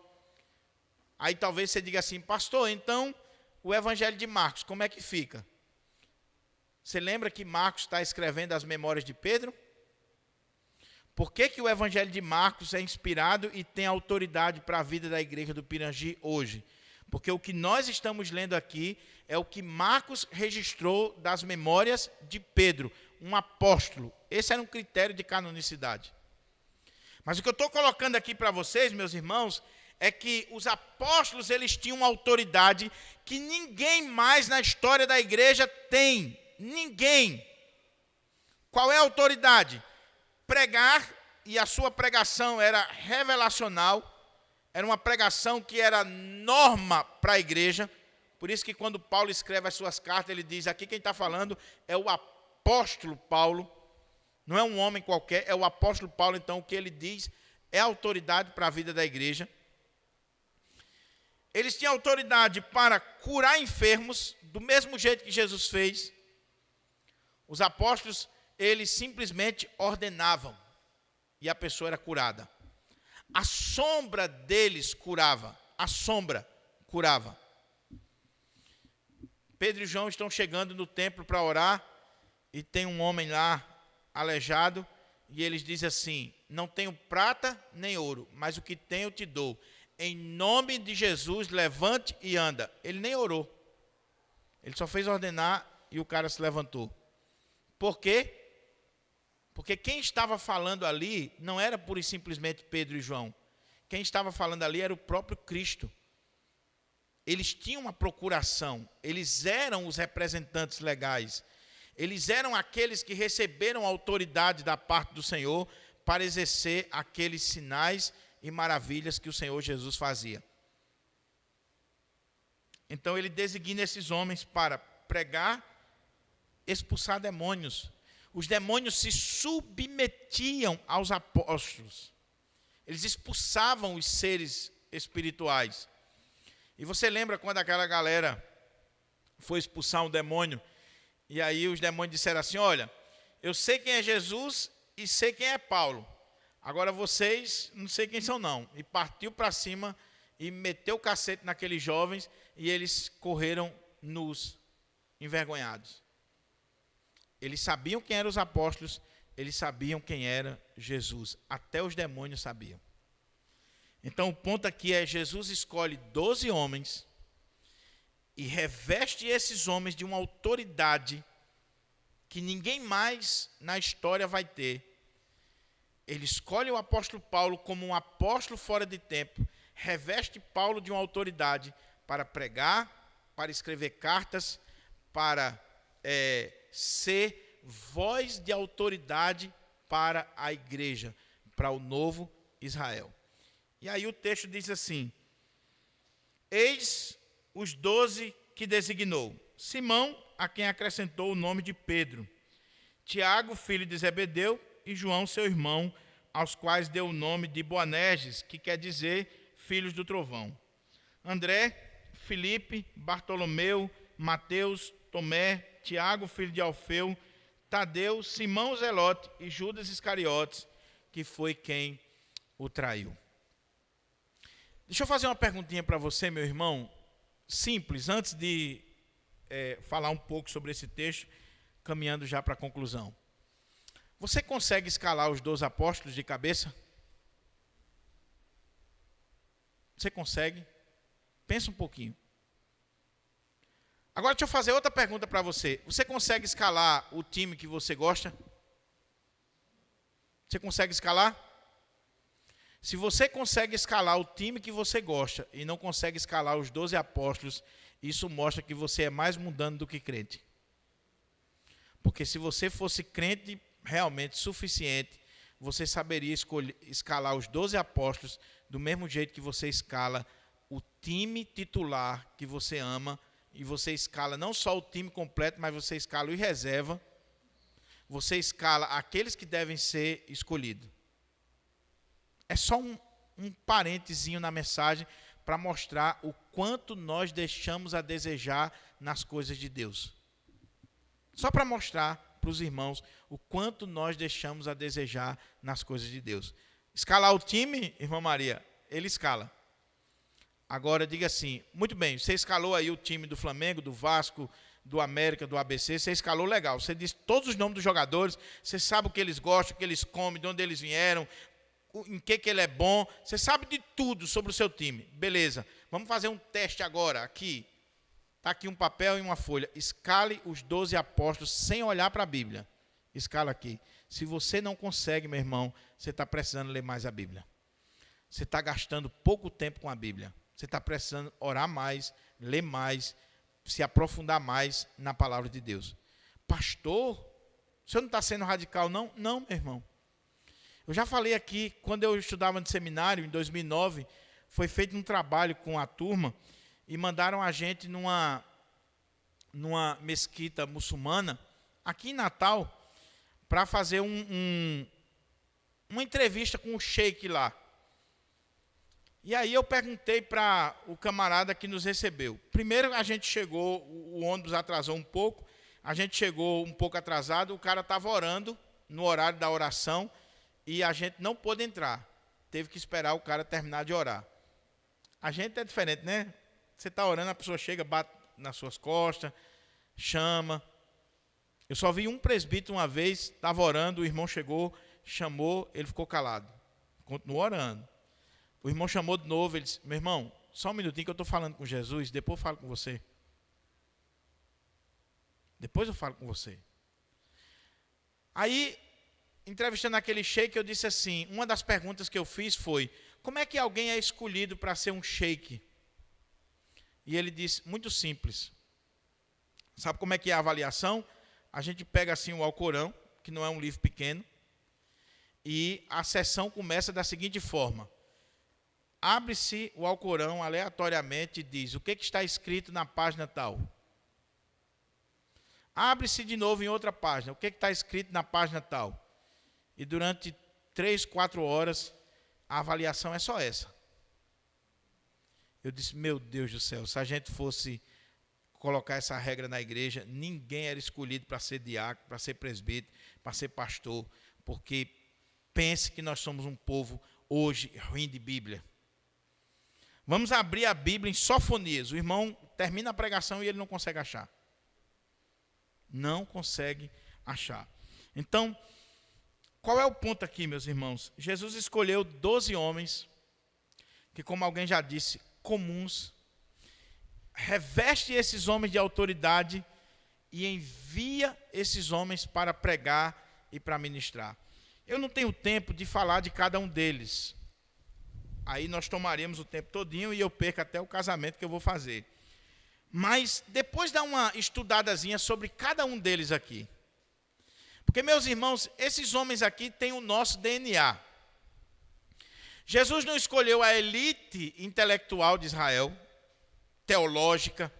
aí talvez você diga assim, pastor, então o evangelho de Marcos, como é que fica? Você lembra que Marcos está escrevendo as memórias de Pedro? Por que que o evangelho de Marcos é inspirado e tem autoridade para a vida da igreja do Pirangi hoje? Porque o que nós estamos lendo aqui é o que Marcos registrou das memórias de Pedro, um apóstolo. Esse era um critério de canonicidade. Mas o que eu estou colocando aqui para vocês, meus irmãos, é que os apóstolos eles tinham uma autoridade que ninguém mais na história da igreja tem. Ninguém. Qual é a autoridade? Pregar, e a sua pregação era revelacional, era uma pregação que era norma para a igreja. Por isso que quando Paulo escreve as suas cartas, ele diz, aqui quem está falando é o apóstolo Paulo, não é um homem qualquer, é o apóstolo Paulo. Então o que ele diz é autoridade para a vida da igreja. Eles tinham autoridade para curar enfermos, do mesmo jeito que Jesus fez. Os apóstolos, eles simplesmente ordenavam, e a pessoa era curada. A sombra deles curava, a sombra curava. Pedro e João estão chegando no templo para orar, e tem um homem lá, aleijado, e eles dizem assim, não tenho prata nem ouro, mas o que tenho eu te dou. Em nome de Jesus, levante e anda. Ele nem orou. Ele só fez ordenar e o cara se levantou. Por quê? Porque quem estava falando ali não era pura e simplesmente Pedro e João. Quem estava falando ali era o próprio Cristo. Eles tinham uma procuração, eles eram os representantes legais. Eles eram aqueles que receberam a autoridade da parte do Senhor para exercer aqueles sinais e maravilhas que o Senhor Jesus fazia. Então ele designa esses homens para pregar, expulsar demônios. Os demônios se submetiam aos apóstolos. Eles expulsavam os seres espirituais. E você lembra quando aquela galera foi expulsar um demônio, e aí os demônios disseram assim, olha, eu sei quem é Jesus e sei quem é Paulo. Agora vocês não sei quem são não. E partiu para cima e meteu o cacete naqueles jovens, e eles correram nus, envergonhados. Eles sabiam quem eram os apóstolos, eles sabiam quem era Jesus. Até os demônios sabiam. Então o ponto aqui é, Jesus escolhe 12 homens e reveste esses homens de uma autoridade que ninguém mais na história vai ter. Ele escolhe o apóstolo Paulo como um apóstolo fora de tempo, reveste Paulo de uma autoridade para pregar, para escrever cartas, para ser voz de autoridade para a igreja, para o novo Israel. E aí o texto diz assim, eis os 12 que designou, Simão, a quem acrescentou o nome de Pedro, Tiago, filho de Zebedeu, e João, seu irmão, aos quais deu o nome de Boanerges, que quer dizer filhos do trovão. André, Filipe, Bartolomeu, Mateus, Tomé, Tiago, filho de Alfeu, Tadeu, Simão Zelote e Judas Iscariotes, que foi quem o traiu. Deixa eu fazer uma perguntinha para você, meu irmão, simples, antes de falar um pouco sobre esse texto, caminhando já para a conclusão. Você consegue escalar os 12 apóstolos de cabeça? Você consegue? Pensa um pouquinho. Agora deixa eu fazer outra pergunta para você. Você consegue escalar o time que você gosta? Você consegue escalar? Se você consegue escalar o time que você gosta e não consegue escalar os 12 apóstolos, isso mostra que você é mais mundano do que crente. Porque se você fosse crente realmente suficiente, você saberia escalar os 12 apóstolos do mesmo jeito que você escala o time titular que você ama, e você escala não só o time completo, mas você escala o reserva, você escala aqueles que devem ser escolhidos. É só um parentezinho na mensagem, para mostrar o quanto nós deixamos a desejar nas coisas de Deus. Só para mostrar para os irmãos o quanto nós deixamos a desejar nas coisas de Deus. Escalar o time, irmã Maria, ele escala. Agora diga assim, muito bem, você escalou aí o time do Flamengo, do Vasco, do América, do ABC, você escalou legal. Você disse todos os nomes dos jogadores, você sabe o que eles gostam, o que eles comem, de onde eles vieram, em que ele é bom, você sabe de tudo sobre o seu time. Beleza, vamos fazer um teste agora, aqui. Está aqui um papel e uma folha. Escale os 12 apóstolos sem olhar para a Bíblia. Escala aqui. Se você não consegue, meu irmão, você está precisando ler mais a Bíblia. Você está gastando pouco tempo com a Bíblia. Você está precisando orar mais, ler mais, se aprofundar mais na palavra de Deus. Pastor, o senhor não está sendo radical, não? Não, meu irmão. Eu já falei aqui, quando eu estudava no seminário, em 2009, foi feito um trabalho com a turma e mandaram a gente numa mesquita muçulmana, aqui em Natal, para fazer uma entrevista com o sheik lá. E aí eu perguntei para o camarada que nos recebeu. Primeiro a gente chegou, o ônibus atrasou um pouco, a gente chegou um pouco atrasado, o cara estava orando no horário da oração e a gente não pôde entrar. Teve que esperar o cara terminar de orar. A gente é diferente, né? Você está orando, a pessoa chega, bate nas suas costas, chama. Eu só vi um presbítero uma vez, estava orando, o irmão chegou, chamou, ele ficou calado. Continuou orando. O irmão chamou de novo, ele disse, meu irmão, só um minutinho que eu estou falando com Jesus, depois eu falo com você. Depois eu falo com você. Aí, entrevistando aquele sheik, eu disse assim, uma das perguntas que eu fiz foi, como é que alguém é escolhido para ser um sheik? E ele disse, muito simples. Sabe como é que é a avaliação? A gente pega assim o Alcorão, que não é um livro pequeno, e a sessão começa da seguinte forma. Abre-se o Alcorão aleatoriamente e diz, o que está escrito na página tal? Abre-se de novo em outra página, o que está escrito na página tal? E durante 3, 4 horas, a avaliação é só essa. Eu disse, meu Deus do céu, se a gente fosse colocar essa regra na igreja, ninguém era escolhido para ser diácono, para ser presbítero, para ser pastor, porque pense que nós somos um povo hoje ruim de Bíblia. Vamos abrir a Bíblia em Sofonias. O irmão termina a pregação e ele não consegue achar. Não consegue achar. Então, qual é o ponto aqui, meus irmãos? Jesus escolheu 12 homens, que como alguém já disse, comuns, reveste esses homens de autoridade e envia esses homens para pregar e para ministrar. Eu não tenho tempo de falar de cada um deles. Aí nós tomaríamos o tempo todinho e eu perco até o casamento que eu vou fazer. Mas depois dá uma estudadazinha sobre cada um deles aqui. Porque, meus irmãos, esses homens aqui têm o nosso DNA. Jesus não escolheu a elite intelectual de Israel, teológica,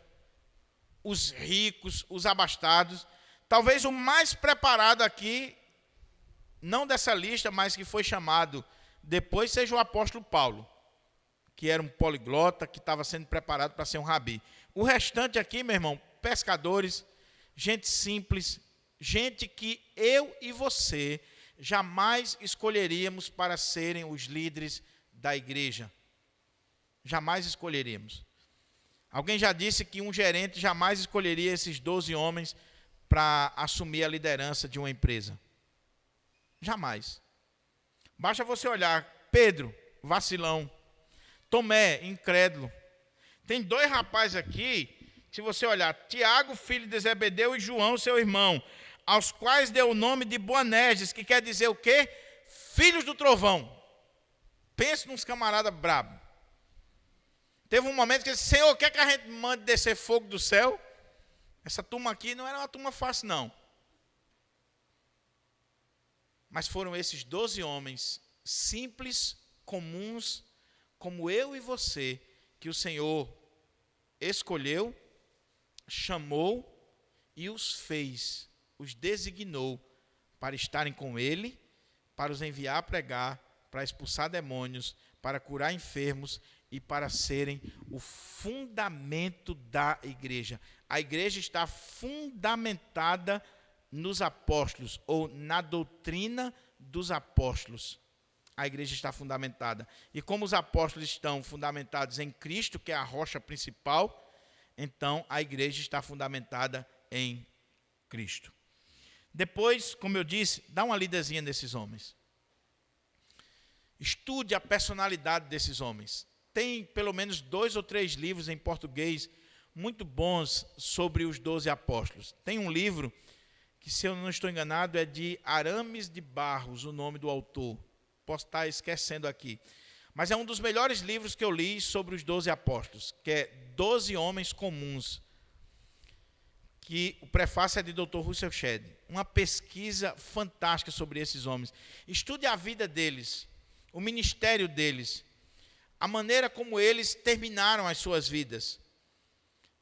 os ricos, os abastados. Talvez o mais preparado aqui, não dessa lista, mas que foi chamado depois, seja o apóstolo Paulo, que era um poliglota, que estava sendo preparado para ser um rabi. O restante aqui, meu irmão, pescadores, gente simples, gente que eu e você jamais escolheríamos para serem os líderes da igreja. Jamais escolheríamos. Alguém já disse que um gerente jamais escolheria esses 12 homens para assumir a liderança de uma empresa. Jamais. Basta você olhar, Pedro, vacilão, Tomé, incrédulo. Tem 2 rapazes aqui, se você olhar, Tiago, filho de Zebedeu, e João, seu irmão, aos quais deu o nome de Boanerges, que quer dizer o quê? Filhos do trovão. Pense nos camaradas brabos. Teve um momento que ele disse, Senhor, quer que a gente mande descer fogo do céu? Essa turma aqui não era uma turma fácil, não. Mas foram esses 12 homens simples, comuns, como eu e você, que o Senhor escolheu, chamou e os fez, os designou para estarem com Ele, para os enviar a pregar, para expulsar demônios, para curar enfermos e para serem o fundamento da igreja. A igreja está fundamentada nos apóstolos, ou na doutrina dos apóstolos. A igreja está fundamentada. E como os apóstolos estão fundamentados em Cristo, que é a rocha principal, então a igreja está fundamentada em Cristo. Depois, como eu disse, dá uma lidazinha nesses homens. Estude a personalidade desses homens. Tem pelo menos 2 ou 3 livros em português muito bons sobre os 12 apóstolos. Tem um livro que, se eu não estou enganado, é de Arames de Barros, o nome do autor. Posso estar esquecendo aqui. Mas é um dos melhores livros que eu li sobre os 12 apóstolos, que é 12 Homens Comuns, que o prefácio é de Dr. Russell Shedd. Uma pesquisa fantástica sobre esses homens. Estude a vida deles, o ministério deles, a maneira como eles terminaram as suas vidas.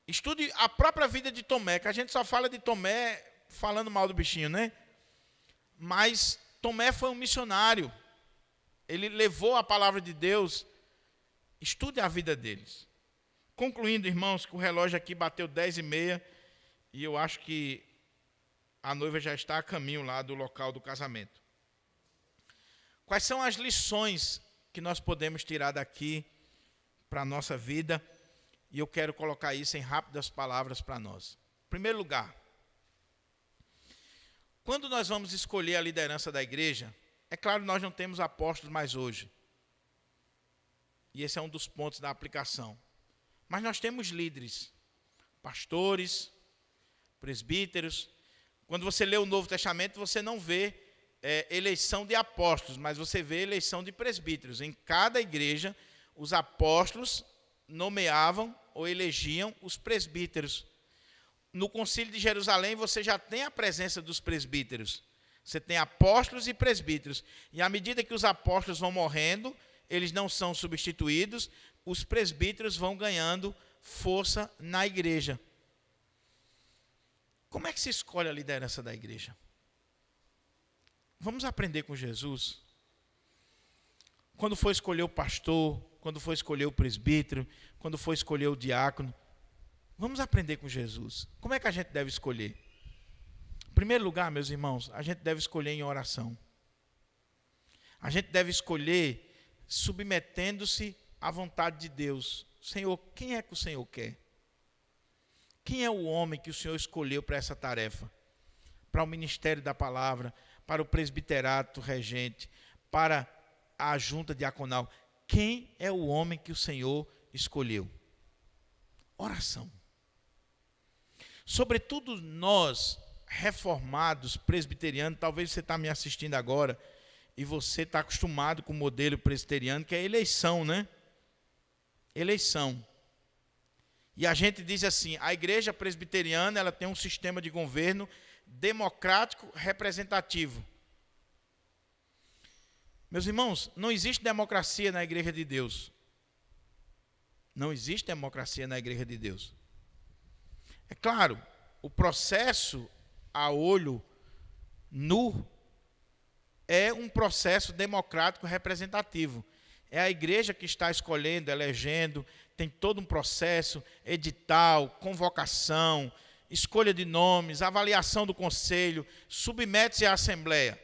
Estude a própria vida de Tomé, que a gente só fala de Tomé falando mal do bichinho, né? Mas Tomé foi um missionário. Ele levou a palavra de Deus. Estude a vida deles. Concluindo, irmãos, que o relógio aqui bateu 10h30 e eu acho que a noiva já está a caminho lá do local do casamento. Quais são as lições que nós podemos tirar daqui para a nossa vida? E eu quero colocar isso em rápidas palavras para nós. Em primeiro lugar, quando nós vamos escolher a liderança da igreja, é claro, nós não temos apóstolos mais hoje. E esse é um dos pontos da aplicação. Mas nós temos líderes, pastores, presbíteros. Quando você lê o Novo Testamento, você não vê eleição de apóstolos, mas você vê eleição de presbíteros. Em cada igreja, os apóstolos nomeavam ou elegiam os presbíteros. No Concílio de Jerusalém, você já tem a presença dos presbíteros. Você tem apóstolos e presbíteros. E à medida que os apóstolos vão morrendo, eles não são substituídos, os presbíteros vão ganhando força na igreja. Como é que se escolhe a liderança da igreja? Vamos aprender com Jesus. Quando for escolher o pastor, quando for escolher o presbítero, quando for escolher o diácono, vamos aprender com Jesus. Como é que a gente deve escolher? Em primeiro lugar, meus irmãos, a gente deve escolher em oração. A gente deve escolher submetendo-se à vontade de Deus. Senhor, quem é que o Senhor quer? Quem é o homem que o Senhor escolheu para essa tarefa? Para o ministério da palavra, para o presbiterato regente, para a junta diaconal. Quem é o homem que o Senhor escolheu? Oração. Sobretudo nós, reformados, presbiterianos, talvez você está me assistindo agora e você está acostumado com o modelo presbiteriano, que é eleição, né? Eleição. E a gente diz assim, a igreja presbiteriana ela tem um sistema de governo democrático representativo. Meus irmãos, não existe democracia na igreja de Deus. Não existe democracia na igreja de Deus. É claro, o processo a olho nu é um processo democrático representativo. É a igreja que está escolhendo, elegendo, tem todo um processo, edital, convocação, escolha de nomes, avaliação do conselho, submete-se à assembleia.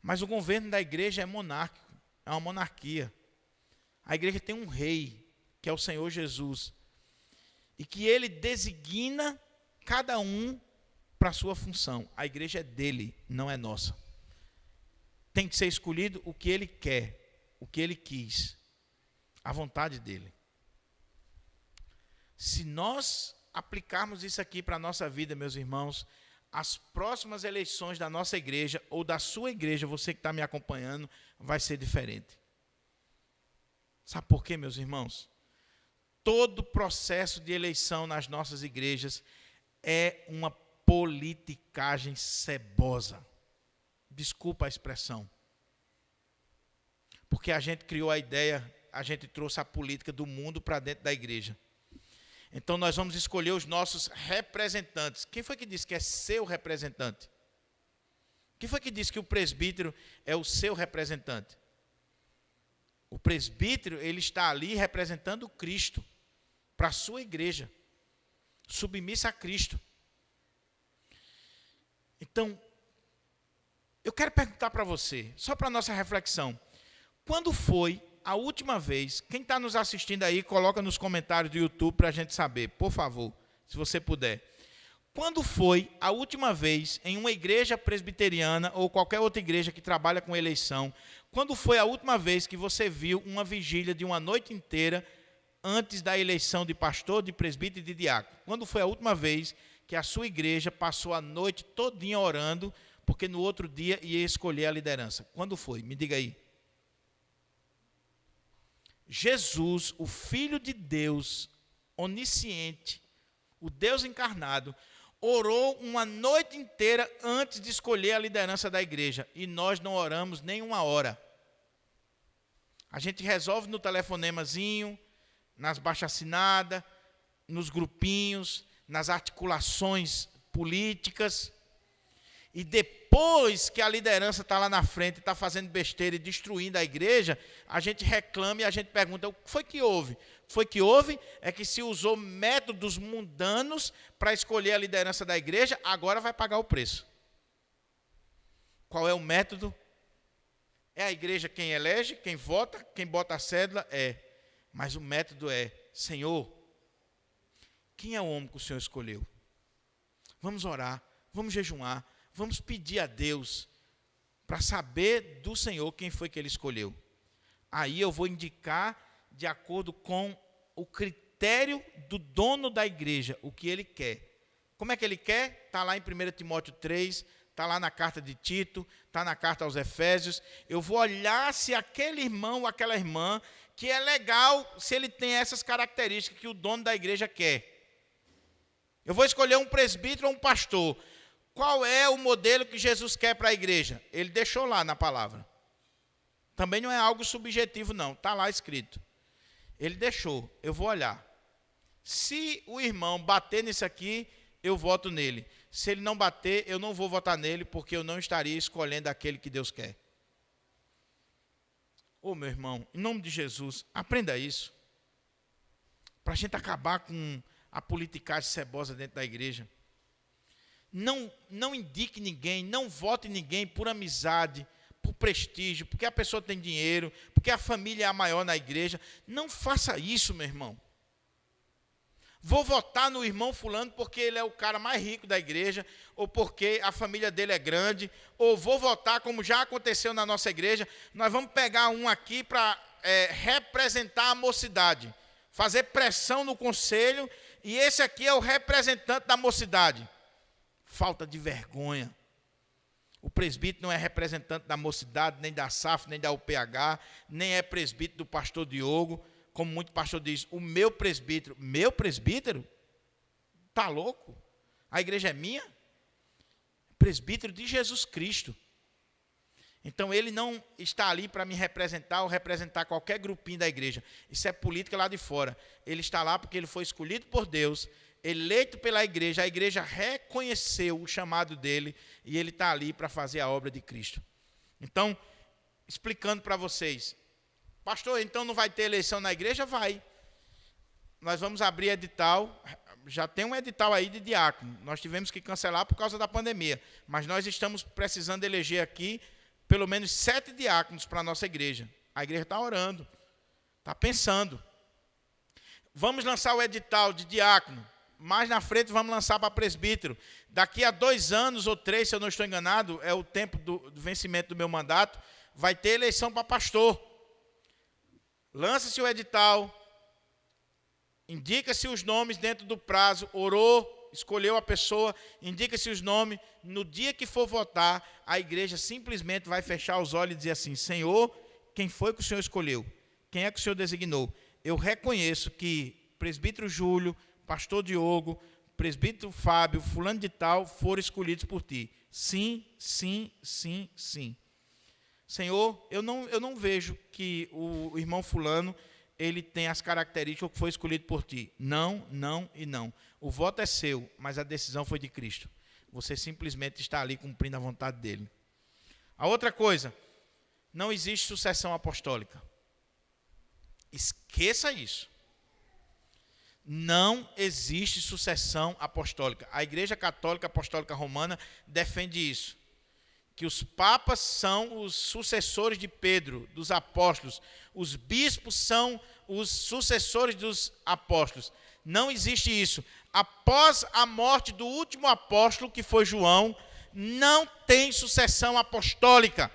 Mas o governo da igreja é monárquico, é uma monarquia. A igreja tem um rei, que é o Senhor Jesus, e que ele designa cada um para a sua função. A igreja é dele, não é nossa. Tem que ser escolhido o que ele quer, o que ele quis, a vontade dele. Se nós aplicarmos isso aqui para a nossa vida, meus irmãos, as próximas eleições da nossa igreja, ou da sua igreja, você que está me acompanhando, vai ser diferente. Sabe por quê, meus irmãos? Todo processo de eleição nas nossas igrejas é uma politicagem cebosa. Desculpa a expressão. Porque a gente criou a ideia, a gente trouxe a política do mundo para dentro da igreja. Então nós vamos escolher os nossos representantes. Quem foi que disse que é seu representante? Quem foi que disse que o presbítero é o seu representante? O presbítero, ele está ali representando Cristo para a sua igreja, submissa a Cristo. Então, eu quero perguntar para você, só para a nossa reflexão, quando foi a última vez, quem está nos assistindo aí, coloca nos comentários do YouTube para a gente saber, por favor, se você puder. Quando foi a última vez em uma igreja presbiteriana ou qualquer outra igreja que trabalha com eleição, quando foi a última vez que você viu uma vigília de uma noite inteira antes da eleição de pastor, de presbítero e de diácono? Quando foi a última vez que a sua igreja passou a noite todinha orando, porque no outro dia ia escolher a liderança? Quando foi? Me diga aí. Jesus, o Filho de Deus, onisciente, o Deus encarnado, orou uma noite inteira antes de escolher a liderança da igreja. E nós não oramos nem uma hora. A gente resolve no telefonemazinho, nas baixo-assinadas, nos grupinhos, nas articulações políticas. E depois que a liderança está lá na frente, está fazendo besteira e destruindo a igreja, a gente reclama e a gente pergunta, o que foi que houve? Foi que houve é que se usou métodos mundanos para escolher a liderança da igreja, agora vai pagar o preço. Qual é o método? É a igreja quem elege, quem vota, quem bota a cédula, mas o método é, Senhor, quem é o homem que o Senhor escolheu? Vamos orar, vamos jejuar, vamos pedir a Deus para saber do Senhor quem foi que Ele escolheu. Aí eu vou indicar de acordo com o critério do dono da igreja, o que ele quer. Como é que ele quer? Está lá em 1 Timóteo 3, está lá na carta de Tito, está na carta aos Efésios. Eu vou olhar se aquele irmão ou aquela irmã, que é legal, se ele tem essas características que o dono da igreja quer. Eu vou escolher um presbítero ou um pastor. Qual é o modelo que Jesus quer para a igreja? Ele deixou lá na palavra. Também não é algo subjetivo, não. Está lá escrito. Ele deixou. Eu vou olhar. Se o irmão bater nisso aqui, eu voto nele. Se ele não bater, eu não vou votar nele, porque eu não estaria escolhendo aquele que Deus quer. Ô, meu irmão, em nome de Jesus, aprenda isso. Para a gente acabar com a politicagem cebosa dentro da igreja. Não indique ninguém, não vote ninguém por amizade, por prestígio, porque a pessoa tem dinheiro, porque a família é a maior na igreja. Não faça isso, meu irmão. Vou votar no irmão fulano porque ele é o cara mais rico da igreja, ou porque a família dele é grande, ou vou votar, como já aconteceu na nossa igreja, nós vamos pegar um aqui para representar a mocidade, fazer pressão no conselho, e esse aqui é o representante da mocidade. Falta de vergonha. O presbítero não é representante da mocidade, nem da SAF, nem da UPH, nem é presbítero do pastor Diogo, como muito pastor diz, o meu presbítero, está louco? A igreja é minha? Presbítero de Jesus Cristo. Então ele não está ali para me representar ou representar qualquer grupinho da igreja. Isso é política lá de fora. Ele está lá porque ele foi escolhido por Deus, eleito pela igreja, a igreja reconheceu o chamado dele e ele está ali para fazer a obra de Cristo. Então, explicando para vocês, pastor, então não vai ter eleição na igreja? Vai. Nós vamos abrir edital, já tem um edital aí de diácono, nós tivemos que cancelar por causa da pandemia, mas nós estamos precisando eleger aqui pelo menos 7 diáconos para a nossa igreja. A igreja está orando, está pensando. Vamos lançar o edital de diácono. Mais na frente vamos lançar para presbítero. Daqui a 2 anos ou 3, se eu não estou enganado, é o tempo do vencimento do meu mandato, vai ter eleição para pastor. Lança-se o edital, indica-se os nomes dentro do prazo, orou, escolheu a pessoa, indica-se os nomes. No dia que for votar, a igreja simplesmente vai fechar os olhos e dizer assim, Senhor, quem foi que o Senhor escolheu? Quem é que o Senhor designou? Eu reconheço que presbítero Júlio, pastor Diogo, presbítero Fábio, fulano de tal, foram escolhidos por ti. Sim, sim, sim, sim. Senhor, eu não vejo que o irmão fulano, ele tem as características que foi escolhido por ti. Não, não e não. O voto é seu, mas a decisão foi de Cristo. Você simplesmente está ali cumprindo a vontade dele. A outra coisa, não existe sucessão apostólica. Esqueça isso. Não existe sucessão apostólica. A Igreja Católica Apostólica Romana defende isso. Que os papas são os sucessores de Pedro, dos apóstolos. Os bispos são os sucessores dos apóstolos. Não existe isso. Após a morte do último apóstolo, que foi João, não tem sucessão apostólica.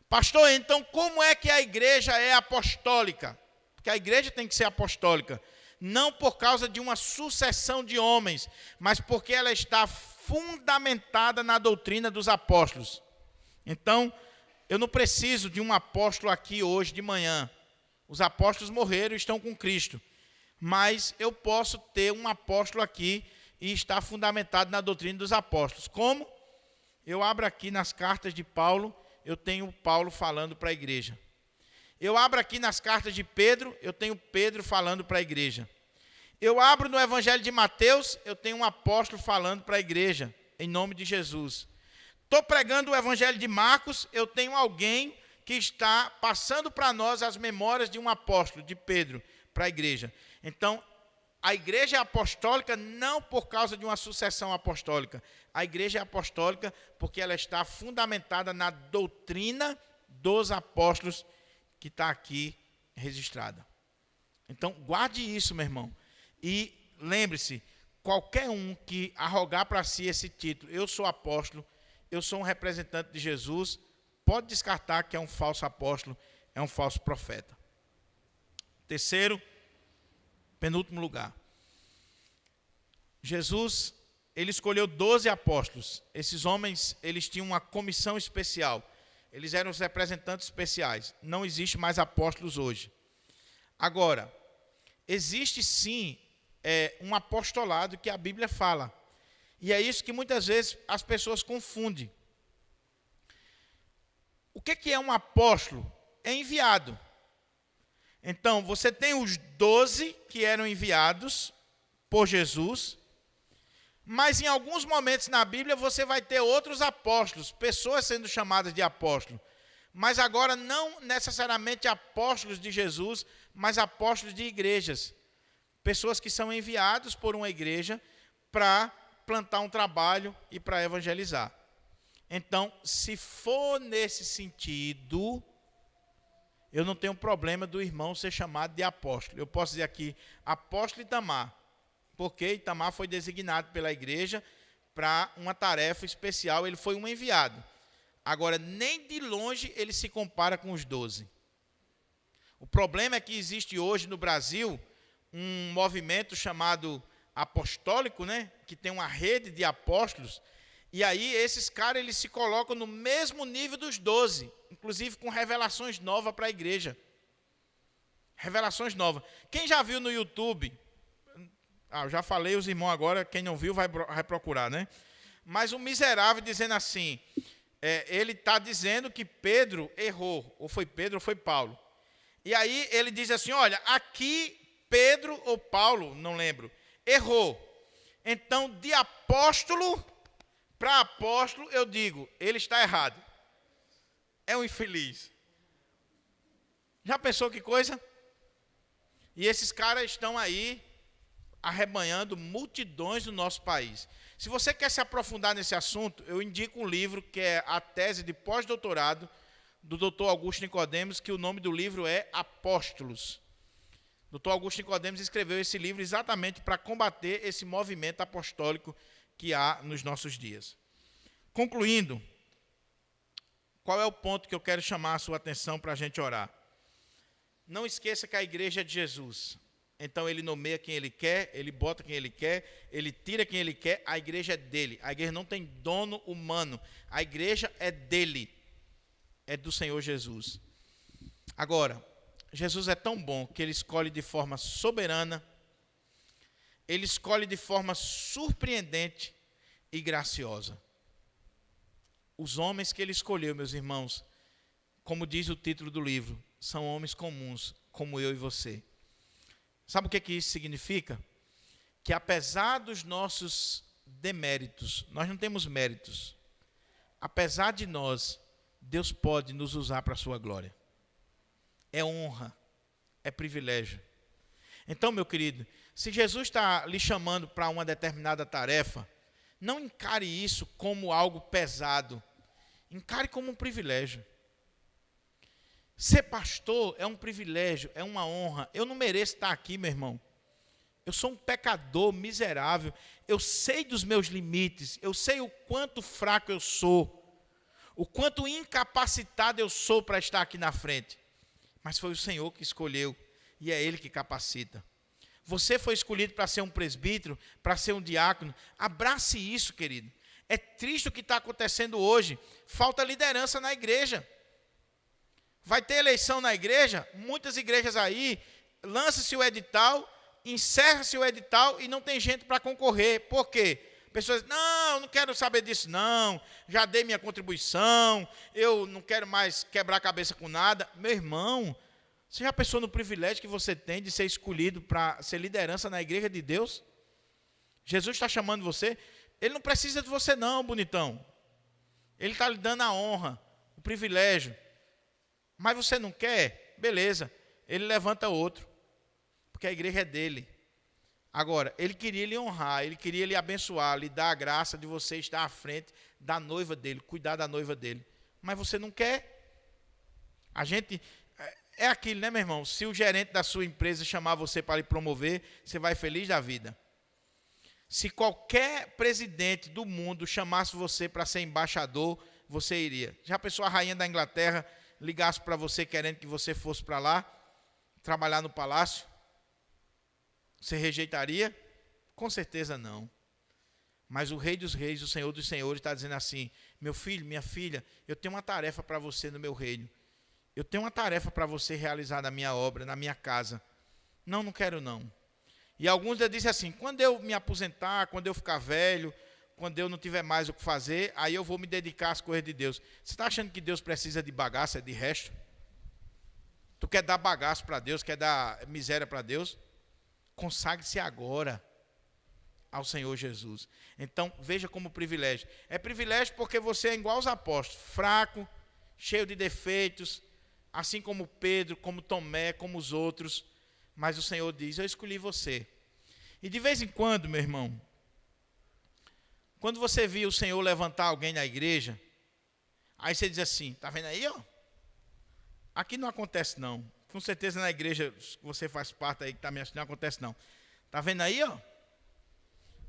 Pastor, então como é que a igreja é apostólica? Porque a igreja tem que ser apostólica. Não por causa de uma sucessão de homens, mas porque ela está fundamentada na doutrina dos apóstolos. Então, eu não preciso de um apóstolo aqui hoje de manhã. Os apóstolos morreram e estão com Cristo. Mas eu posso ter um apóstolo aqui e estar fundamentado na doutrina dos apóstolos. Como? Eu abro aqui nas cartas de Paulo, eu tenho Paulo falando para a igreja. Eu abro aqui nas cartas de Pedro, eu tenho Pedro falando para a igreja. Eu abro no Evangelho de Mateus, eu tenho um apóstolo falando para a igreja, em nome de Jesus. Estou pregando o Evangelho de Marcos, eu tenho alguém que está passando para nós as memórias de um apóstolo, de Pedro, para a igreja. Então, a igreja é apostólica não por causa de uma sucessão apostólica. A igreja é apostólica porque ela está fundamentada na doutrina dos apóstolos que está aqui registrada. Então, guarde isso, meu irmão. E lembre-se, qualquer um que arrogar para si esse título, eu sou apóstolo, eu sou um representante de Jesus, pode descartar que é um falso apóstolo, é um falso profeta. Terceiro, penúltimo lugar. Jesus, ele escolheu 12 apóstolos. Esses homens, eles tinham uma comissão especial. Eles eram os representantes especiais. Não existe mais apóstolos hoje. Agora, existe sim um apostolado que a Bíblia fala. E é isso que muitas vezes as pessoas confundem. O que é um apóstolo? É enviado. Então, você tem os 12 que eram enviados por Jesus, mas em alguns momentos na Bíblia você vai ter outros apóstolos, pessoas sendo chamadas de apóstolos, mas agora não necessariamente apóstolos de Jesus, mas apóstolos de igrejas. Pessoas que são enviados por uma igreja para plantar um trabalho e para evangelizar. Então, se for nesse sentido, eu não tenho problema do irmão ser chamado de apóstolo. Eu posso dizer aqui, apóstolo Itamar, porque Itamar foi designado pela igreja para uma tarefa especial, ele foi um enviado. Agora, nem de longe ele se compara com os 12. O problema é que existe hoje no Brasil um movimento chamado apostólico, né? Que tem uma rede de apóstolos, e aí esses caras eles se colocam no mesmo nível dos 12, inclusive com revelações novas para a igreja. Revelações novas. Quem já viu no YouTube, eu já falei, os irmãos agora, quem não viu vai procurar, né? Mas um miserável dizendo assim, ele está dizendo que Pedro errou, ou foi Pedro ou foi Paulo. E aí ele diz assim, olha, aqui Pedro ou Paulo, não lembro, errou. Então, de apóstolo para apóstolo, eu digo, ele está errado. É um infeliz. Já pensou que coisa? E esses caras estão aí arrebanhando multidões no nosso país. Se você quer se aprofundar nesse assunto, eu indico um livro que é a tese de pós-doutorado do Dr. Augusto Nicodemos, que o nome do livro é Apóstolos. O Dr. Augusto Nicodemos escreveu esse livro exatamente para combater esse movimento apostólico que há nos nossos dias. Concluindo, qual é o ponto que eu quero chamar a sua atenção para a gente orar? Não esqueça que a igreja é de Jesus. Então ele nomeia quem ele quer, ele bota quem ele quer, ele tira quem ele quer, a igreja é dele. A igreja não tem dono humano, a igreja é dele, é do Senhor Jesus. Agora, Jesus é tão bom que ele escolhe de forma soberana, ele escolhe de forma surpreendente e graciosa. Os homens que ele escolheu, meus irmãos, como diz o título do livro, são homens comuns, como eu e você. Sabe o que isso significa? Que apesar dos nossos deméritos, nós não temos méritos, apesar de nós, Deus pode nos usar para a sua glória. É honra, é privilégio. Então, meu querido, se Jesus está lhe chamando para uma determinada tarefa, não encare isso como algo pesado. Encare como um privilégio. Ser pastor é um privilégio, é uma honra. Eu não mereço estar aqui, meu irmão. Eu sou um pecador miserável. Eu sei dos meus limites. Eu sei o quanto fraco eu sou. O quanto incapacitado eu sou para estar aqui na frente. Mas foi o Senhor que escolheu. E é Ele que capacita. Você foi escolhido para ser um presbítero, para ser um diácono. Abrace isso, querido. É triste o que está acontecendo hoje. Falta liderança na igreja. Vai ter eleição na igreja, muitas igrejas aí, lança-se o edital, encerra-se o edital e não tem gente para concorrer. Por quê? Pessoas dizem, não quero saber disso não, já dei minha contribuição, eu não quero mais quebrar a cabeça com nada. Meu irmão, você já pensou no privilégio que você tem de ser escolhido para ser liderança na igreja de Deus? Jesus está chamando você, Ele não precisa de você não, bonitão. Ele está lhe dando a honra, o privilégio. Mas você não quer? Beleza, Ele levanta outro, porque a igreja é dele. Agora, Ele queria lhe honrar, Ele queria lhe abençoar, lhe dar a graça de você estar à frente da noiva dele, cuidar da noiva dele. Mas você não quer? A gente, é aquilo, né, meu irmão? Se o gerente da sua empresa chamar você para lhe promover, você vai feliz da vida. Se qualquer presidente do mundo chamasse você para ser embaixador, você iria. Já pensou a rainha da Inglaterra ligasse para você querendo que você fosse para lá, trabalhar no palácio? Você rejeitaria? Com certeza não. Mas o Rei dos Reis, o Senhor dos Senhores está dizendo assim, meu filho, minha filha, eu tenho uma tarefa para você no meu reino. Eu tenho uma tarefa para você realizar na minha obra, na minha casa. Não quero não. E alguns já dizem assim, quando eu me aposentar, quando eu ficar velho, quando eu não tiver mais o que fazer, aí eu vou me dedicar às coisas de Deus. Você está achando que Deus precisa de bagaça, de resto? Tu quer dar bagaço para Deus, quer dar miséria para Deus? Consagre-se agora ao Senhor Jesus. Então, veja como privilégio. É privilégio porque você é igual aos apóstolos, fraco, cheio de defeitos, assim como Pedro, como Tomé, como os outros. Mas o Senhor diz, eu escolhi você. E de vez em quando, meu irmão, quando você viu o Senhor levantar alguém na igreja, aí você diz assim, está vendo aí, ó? Aqui não acontece não. Com certeza na igreja que você faz parte aí, que está me assistindo, não acontece não. Está vendo aí, ó?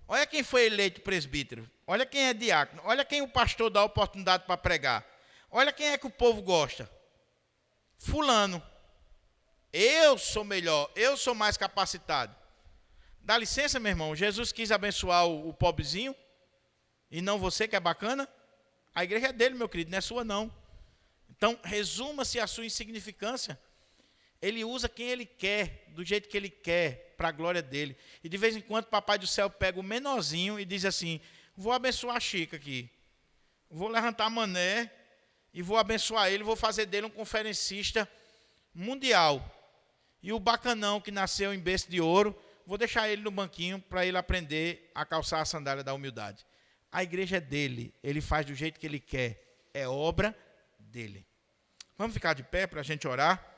Olha quem foi eleito presbítero. Olha quem é diácono. Olha quem o pastor dá oportunidade para pregar. Olha quem é que o povo gosta. Fulano. Eu sou melhor, eu sou mais capacitado. Dá licença, meu irmão, Jesus quis abençoar o pobrezinho, e não você que é bacana. A igreja é dele, meu querido, não é sua não. Então, resuma-se a sua insignificância. Ele usa quem ele quer, do jeito que ele quer, para a glória dele. E de vez em quando, o papai do céu pega o menorzinho e diz assim, vou abençoar a Chica aqui. Vou levantar Mané e vou abençoar ele, vou fazer dele um conferencista mundial. E o bacanão que nasceu em berço de ouro, vou deixar ele no banquinho para ele aprender a calçar a sandália da humildade. A igreja é dele, ele faz do jeito que ele quer, é obra dele. Vamos ficar de pé para a gente orar?